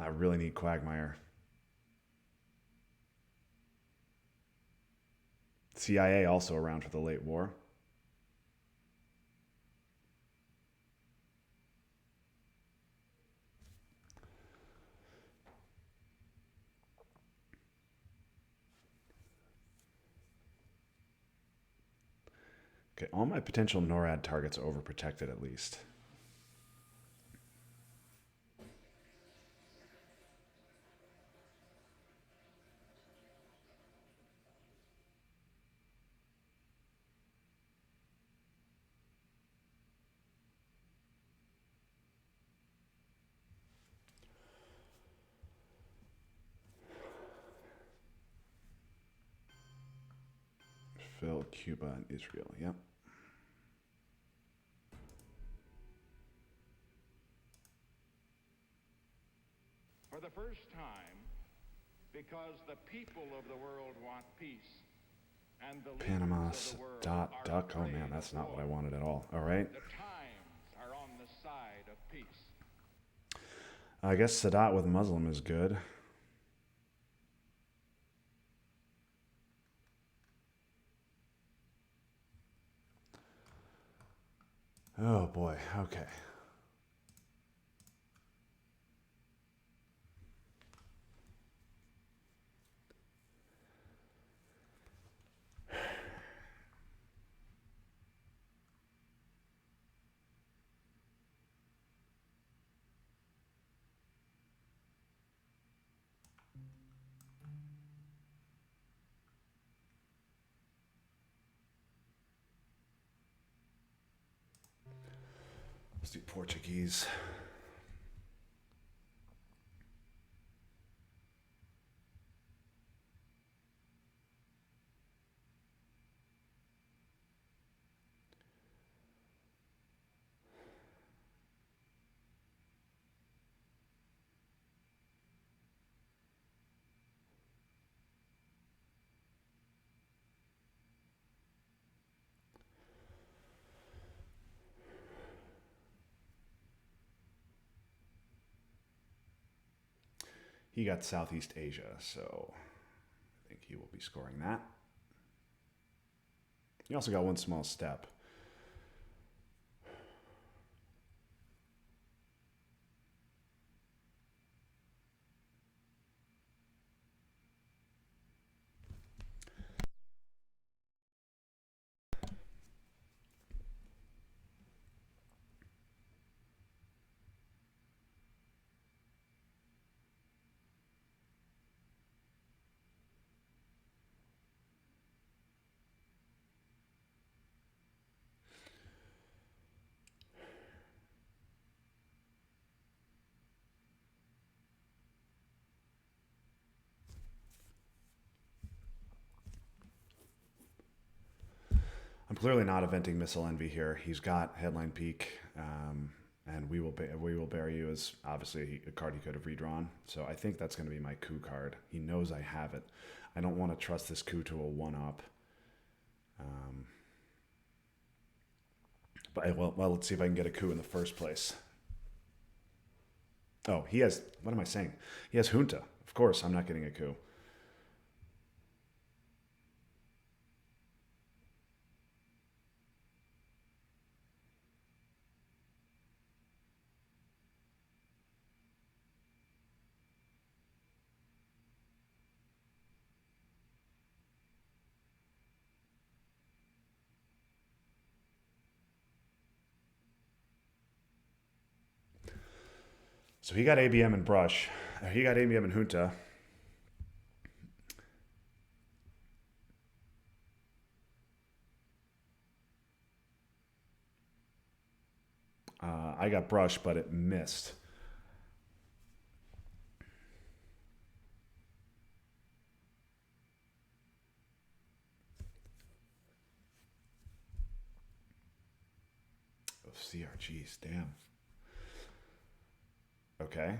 I really need Quagmire. CIA also around for the late war. Okay, all my potential NORAD targets are overprotected at least. Phil, Cuba, and Israel. Yep. For the first time, because the people of the world want peace, and the Panama, leaders of the world dot, are duck. Oh afraid man, that's of not what I war. wanted at all. All right. The times are on the side of peace. I guess Sadat with Muslim is good. Oh boy, okay. Let's do Portuguese. he got Southeast Asia, so I think he will be scoring that. He also got one small step. I'm clearly not eventing Missile Envy here. He's got Headline Peak, and we will bury you is obviously a card he could have redrawn. So I think that's going to be my coup card. He knows I have it. I don't want to trust this coup to a 1-up. Well, let's see if I can get a coup in the first place. Oh, he has, what am I saying? He has Junta. Of course, I'm not getting a coup. So he got ABM and Brush. He got ABM and Junta. I got Brush, but it missed. Oh, CRGs, damn. Okay.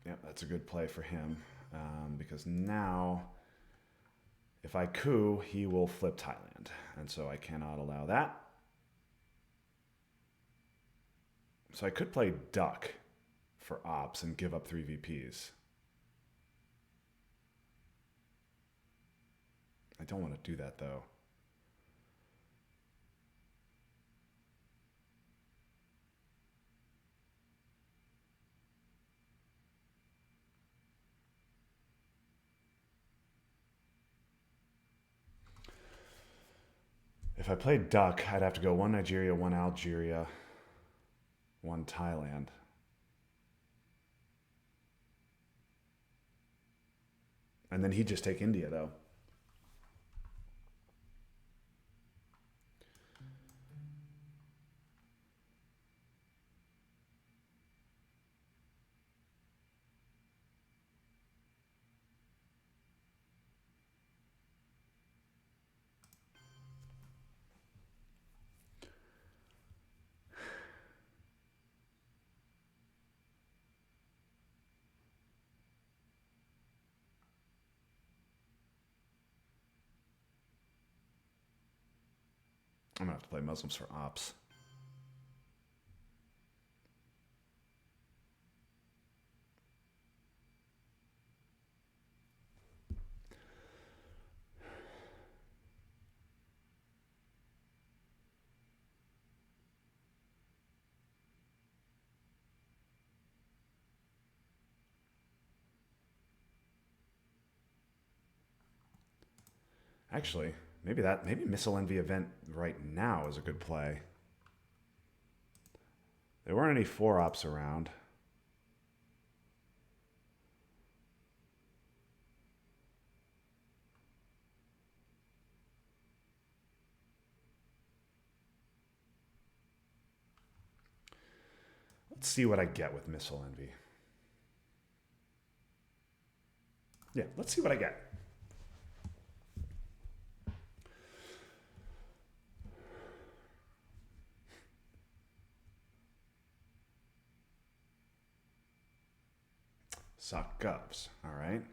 Yep, that's a good play for him because now if I coup, he will flip Thailand. And so I cannot allow that. So I could play Duck for ops and give up 3 VPs. I don't want to do that though. If I played Duck, I'd have to go 1 Nigeria, 1 Algeria, 1 Thailand. And then he'd just take India though. I'm going to have to play Muslims for ops. Actually, maybe Missile Envy event right now is a good play. There weren't any 4 ops around. Let's see what I get with Missile Envy. Yeah, let's see what I get. Sock Govs, all right.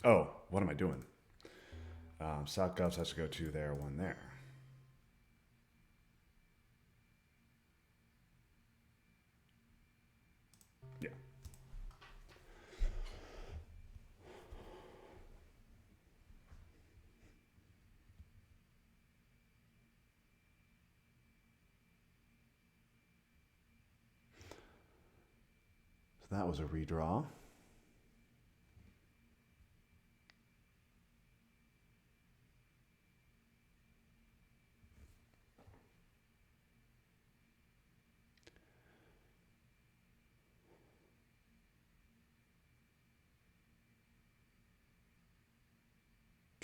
Oh, what am I doing? South Govs has to go to there, one there. Yeah. So that was a redraw.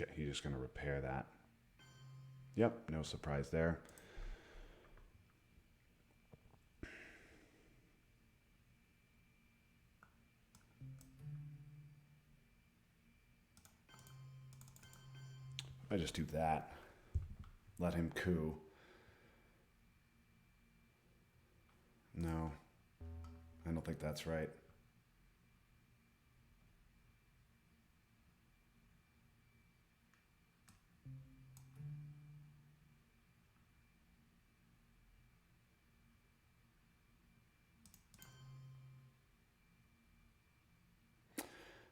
Okay, he's just going to repair that. Yep, no surprise there. I just do that. Let him coup. No, I don't think that's right.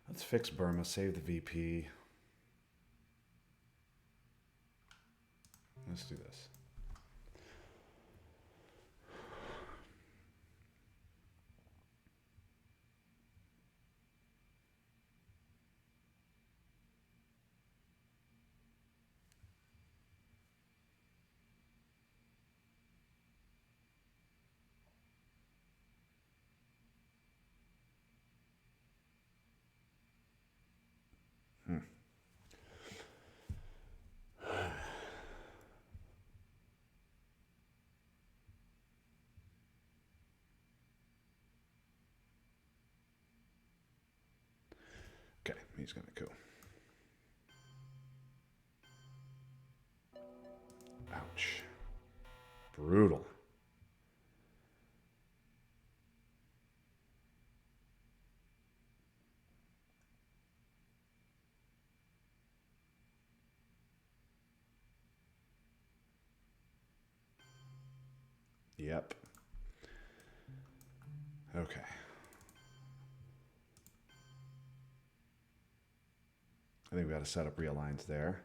Let's fix Burma, save the VP. Let's do this. Okay, he's going to coup. Ouch. Brutal. Yep. Okay. I think we got to set up realigns there.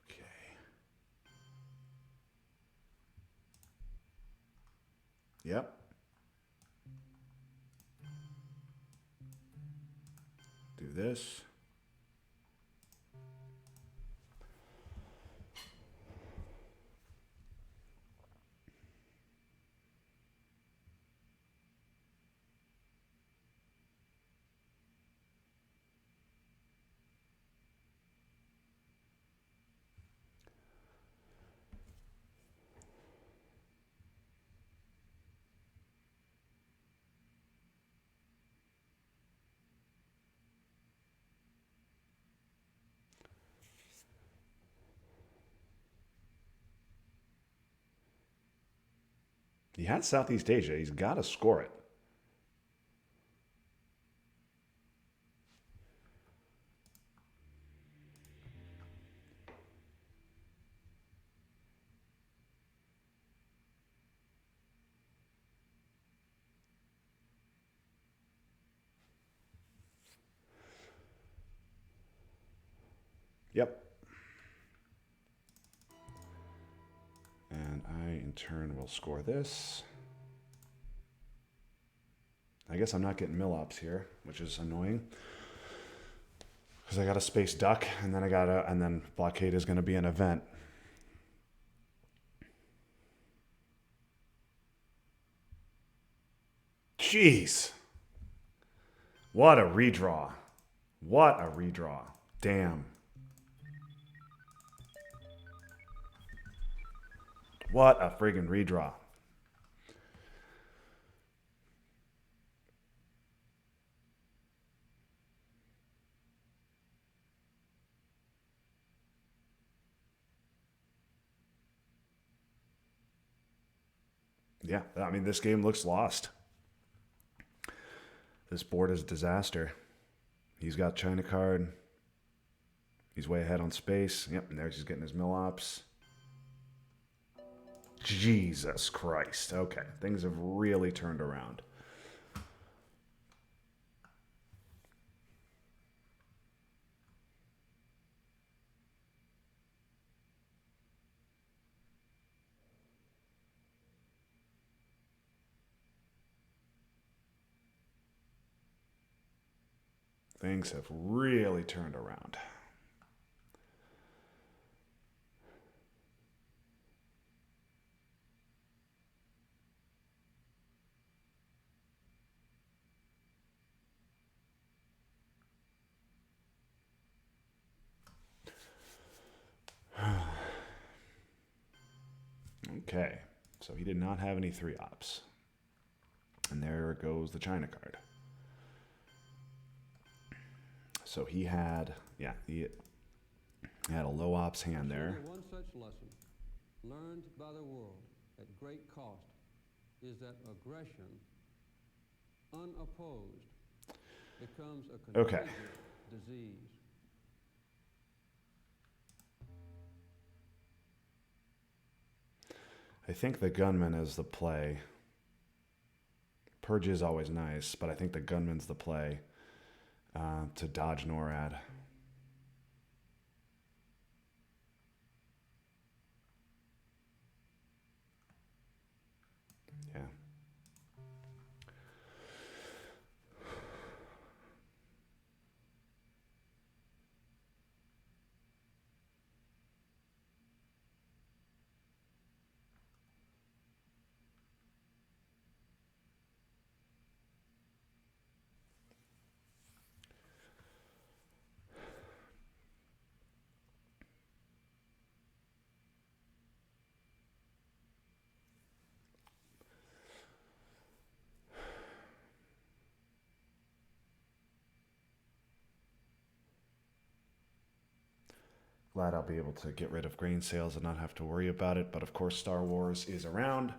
Okay. Yep. Do this. He has Southeast Asia. He's got to score it. Yep. And I, in turn, will score this. I guess I'm not getting mill ops here, which is annoying. Because I got a space duck, and then blockade is going to be an event. Jeez. What a redraw. What a redraw. Damn. What a friggin' redraw. Yeah, I mean, this game looks lost. This board is a disaster. He's got China card. He's way ahead on space. Yep, and there's he's getting his mill ops. Jesus Christ. Okay, things have really turned around. Things have really turned around. Okay, so he did not have any 3-ops. And there goes the China card. So he had a low ops hand there. One such lesson learned by the world at great cost is that aggression, unopposed, becomes a contagious disease. I think the gunman is the play. Purge is always nice, but I think the gunman's the play to dodge NORAD. Yeah. Glad I'll be able to get rid of grain sales and not have to worry about it. But of course, Star Wars is around.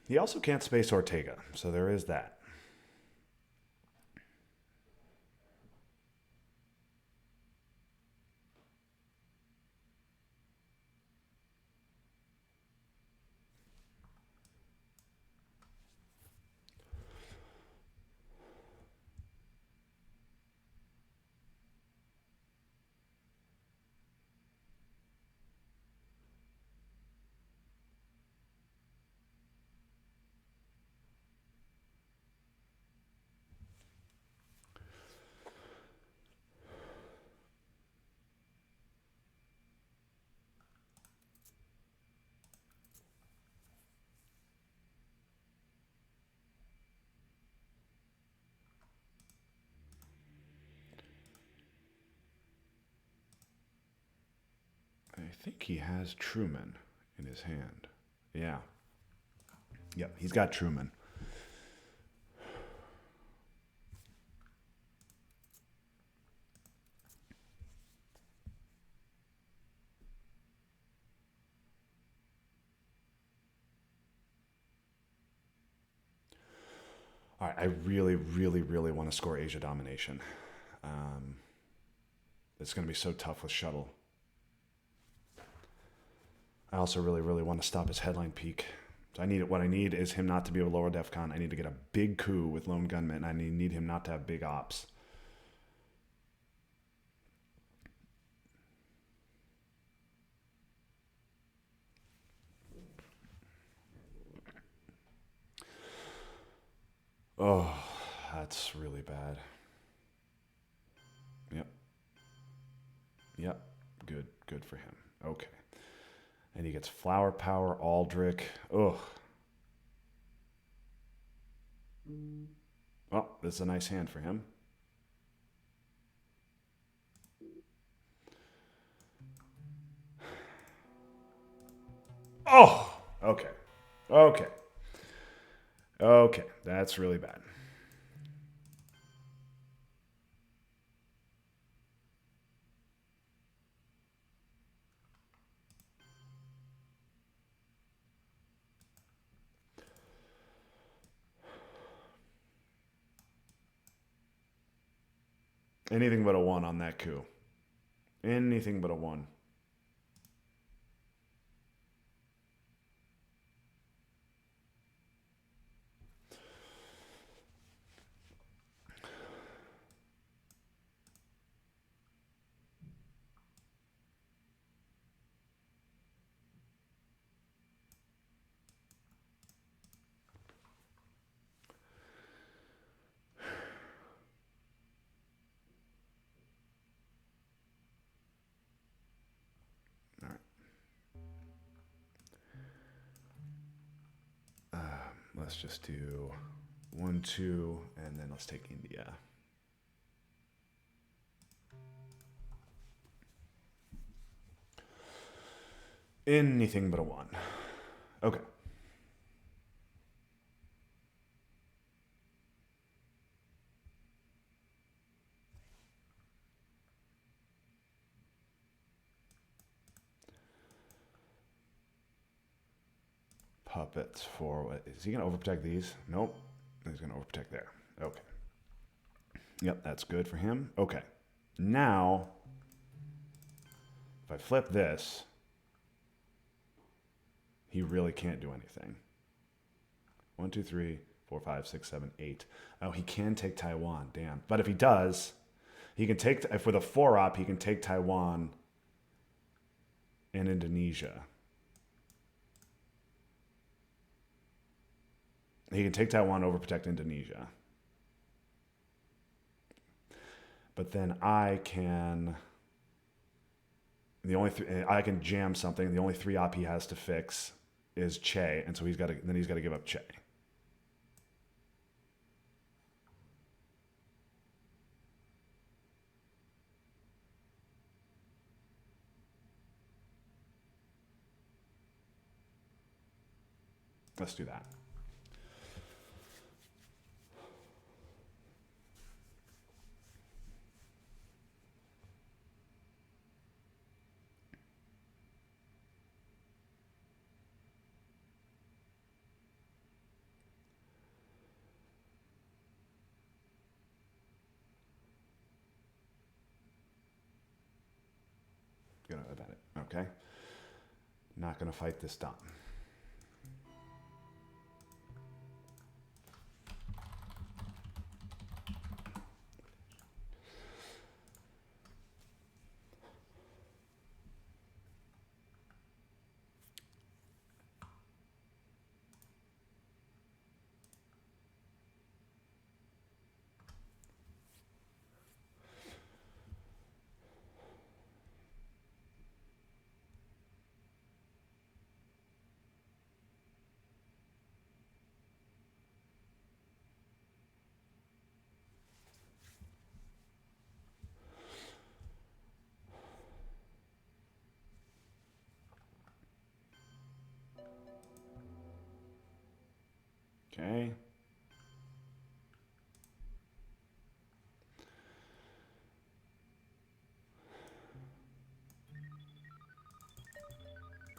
He also can't space Ortega, so there is that. I think he has Truman in his hand. Yeah. Yep, he's got Truman. All right, I really, really, really want to score Asia domination. It's going to be so tough with shuttle. I also really, really want to stop his headline peak. So what I need is him not to be able to lower DEFCON. I need to get a big coup with lone gunman. I need him not to have big ops. Oh, that's really bad. Yep. Yep. Good for him. Okay. And he gets Flower Power, Aldrich. Ugh. Oh, this is a nice hand for him. Oh, okay. Okay. Okay. That's really bad. Anything but a one on that coup. Anything but a one. All right. Let's just do 1, 2, and then let's take India. Anything but a one. Okay. Puppets for what? Is he going to overprotect these? Nope. He's going to overprotect there. Okay. Yep, that's good for him. Okay. Now, if I flip this, he really can't do anything. 1, 2, 3, 4, 5, 6, 7, 8. Oh, he can take Taiwan. Damn. But if he does, he can take, if with a 4-op, he can take Taiwan and Indonesia. He can take Taiwan, overprotect Indonesia. But then I can, I can jam something. The only 3-op he has to fix is Che, and so he's got to give up Che. Let's do that. Gonna event it. Okay. Not gonna fight this done. Okay.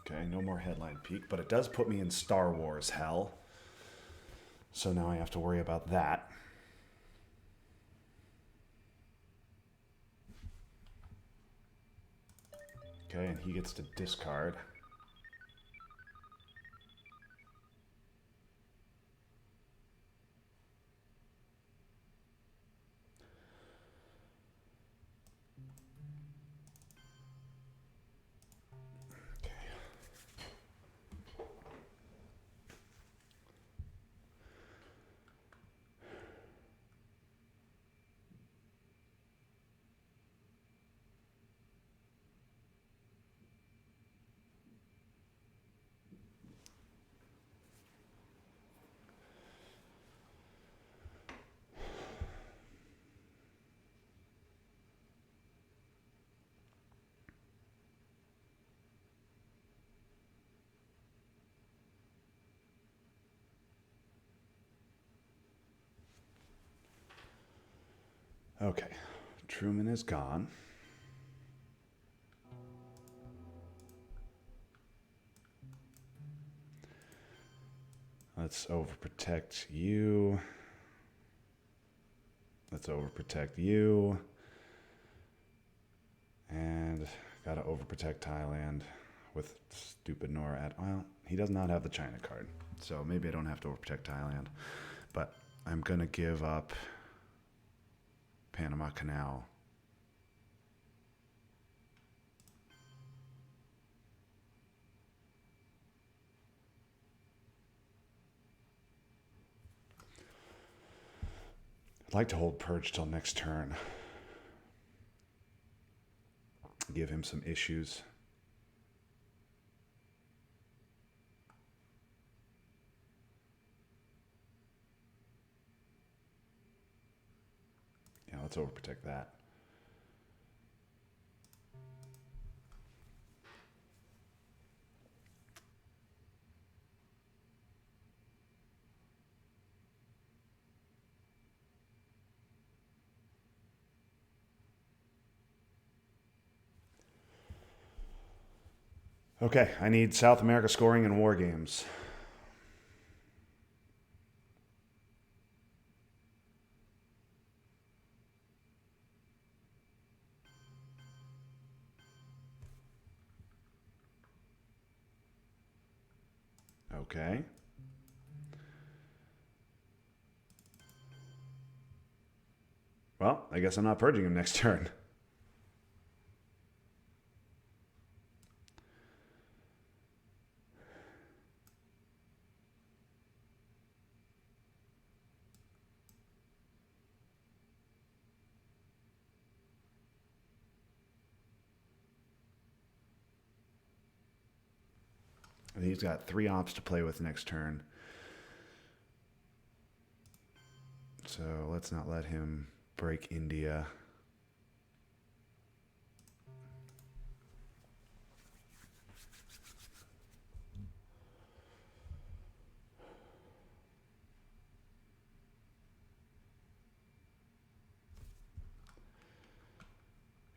Okay, no more headline peak, but it does put me in Star Wars hell. So now I have to worry about that. Okay, and he gets to discard. Okay, Truman is gone. Let's overprotect you. Let's overprotect you. And gotta overprotect Thailand with stupid NORAD. Well, he does not have the China card, so maybe I don't have to overprotect Thailand. But I'm gonna give up Panama Canal. I'd like to hold Purge till next turn. Give him some issues. Yeah, let's overprotect that. Okay, I need South America scoring in war games. Okay. Well, I guess I'm not purging him next turn. And he's got 3 ops to play with next turn. So let's not let him break India.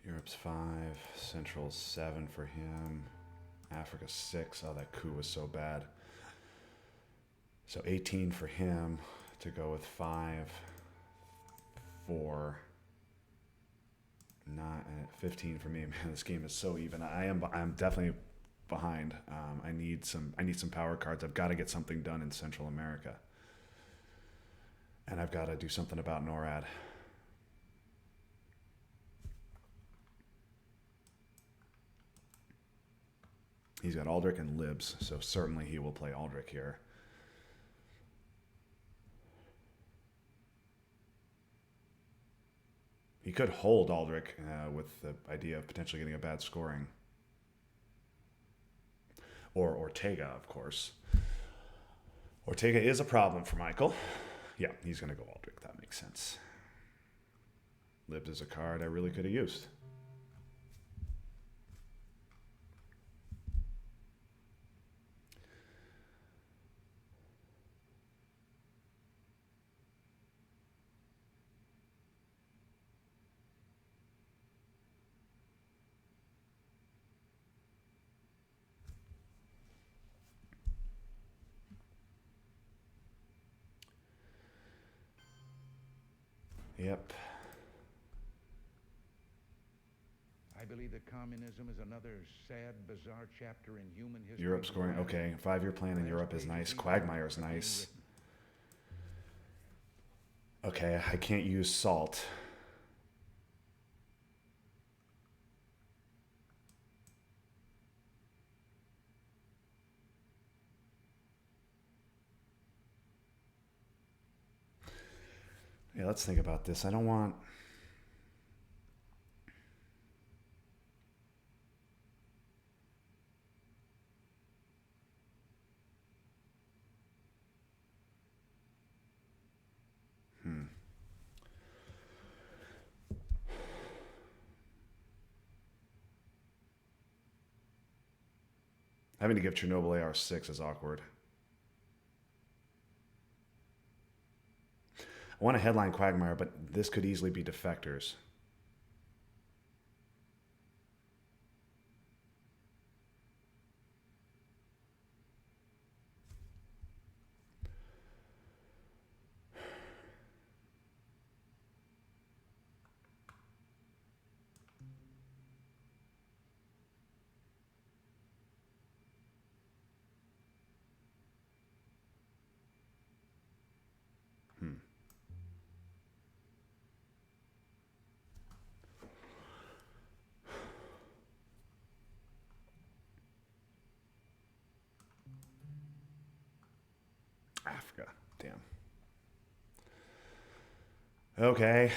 Europe's 5, Central's 7 for him. Africa 6. Oh, that coup was so bad. So 18 for him to go with 5, 4, 9, 15 for me. Man, this game is so even. I'm definitely behind. I need some power cards. I've got to get something done in Central America, and I've got to do something about NORAD. He's got Aldrich and Libs, so certainly he will play Aldrich here. He could hold Aldrich with the idea of potentially getting a bad scoring. Or Ortega, of course. Ortega is a problem for Michael. Yeah, he's going to go Aldrich. That makes sense. Libs is a card I really could have used. Yep. I believe that communism is another sad, bizarre chapter in human history. Europe scoring. Okay, 5-year plan in Europe is nice. Quagmire's nice. Okay, I can't use salt. Yeah, let's think about this. I don't want... Having to give Chernobyl AR6 is awkward. I want to headline Quagmire, but this could easily be Defectors. Africa. Damn. Okay.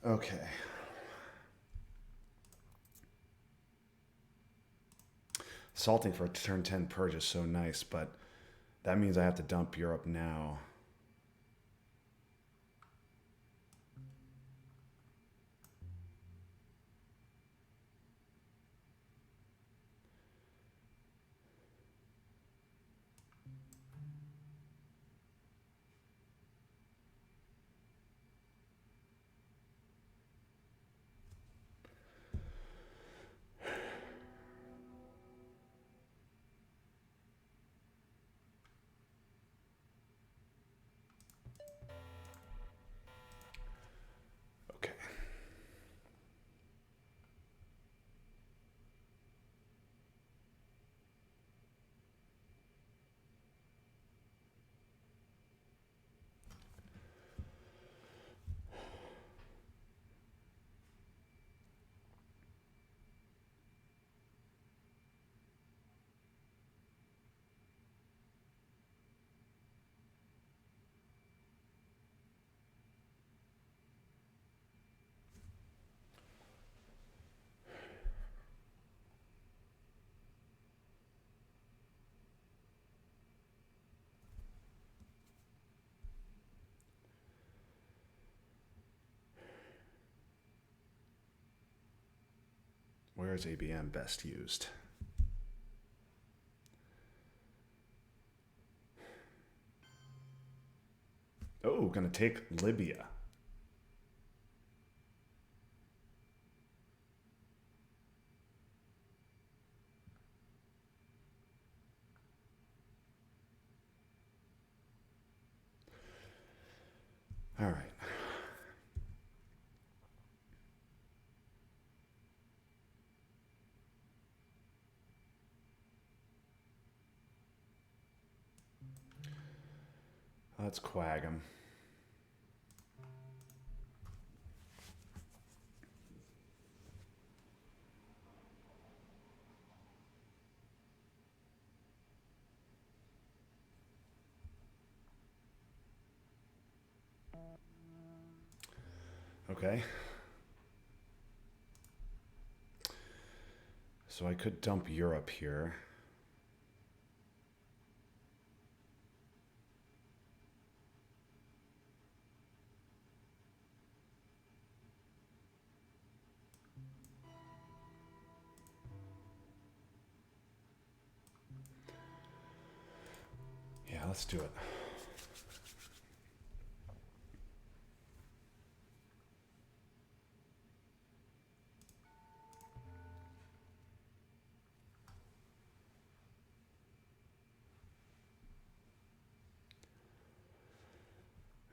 Okay. Salting for a turn 10 purge is so nice, but that means I have to dump Europe now. Okay. Where is ABM best used? Oh, gonna take Libya. All right. Let's quag him. Okay. So I could dump Europe here. Yeah, let's do it.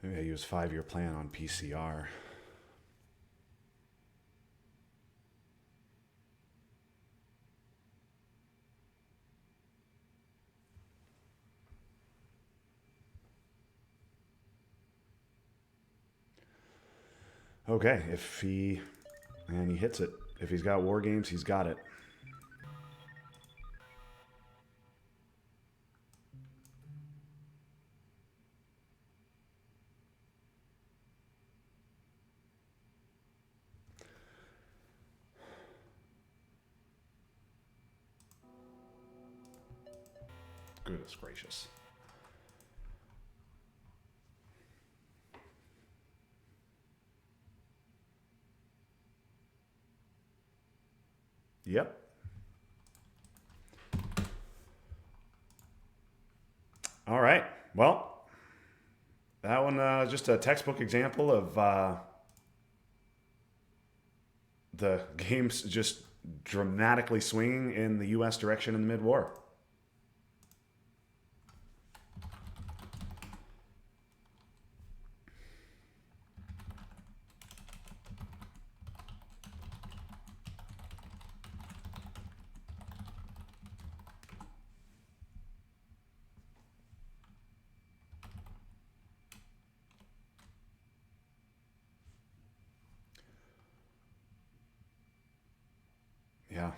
Maybe I use 5-year plan on PCR. Okay, if he hits it. If he's got war games, he's got it. goodness gracious. Yep. All right. Well, that one just a textbook example of the games just dramatically swinging in the U.S. direction in the mid-war. Yeah.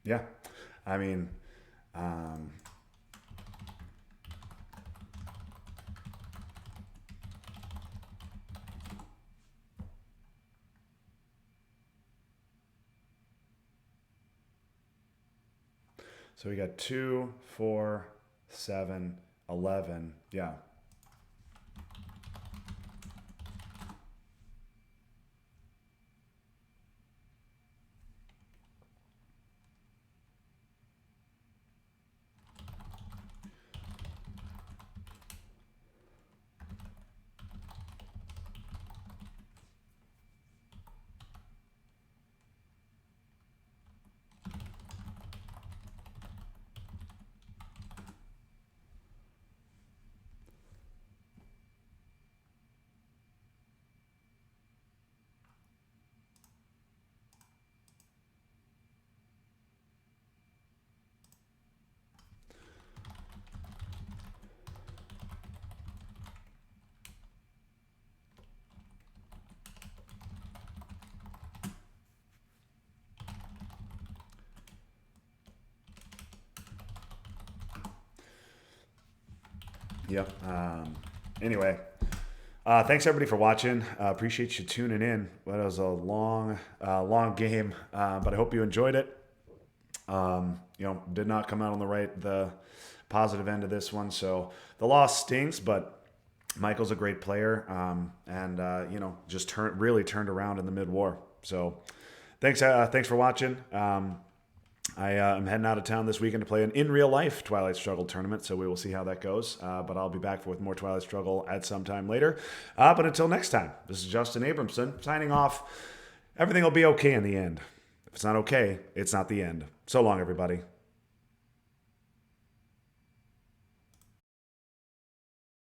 Yeah. I mean, um, so we got 2, 4, 7, 11. Yeah. Yep. Anyway, thanks everybody for watching. Appreciate you tuning in. Well, it was a long game, but I hope you enjoyed it. Did not come out on the positive end of this one. So the loss stings, but Michael's a great player, and just really turned around in the mid-war. So thanks for watching. I am heading out of town this weekend to play an in real life Twilight Struggle tournament, so we will see how that goes. But I'll be back with more Twilight Struggle at some time later. But until next time, this is Justin Abramson signing off. Everything will be okay in the end. If it's not okay, it's not the end. So long, everybody.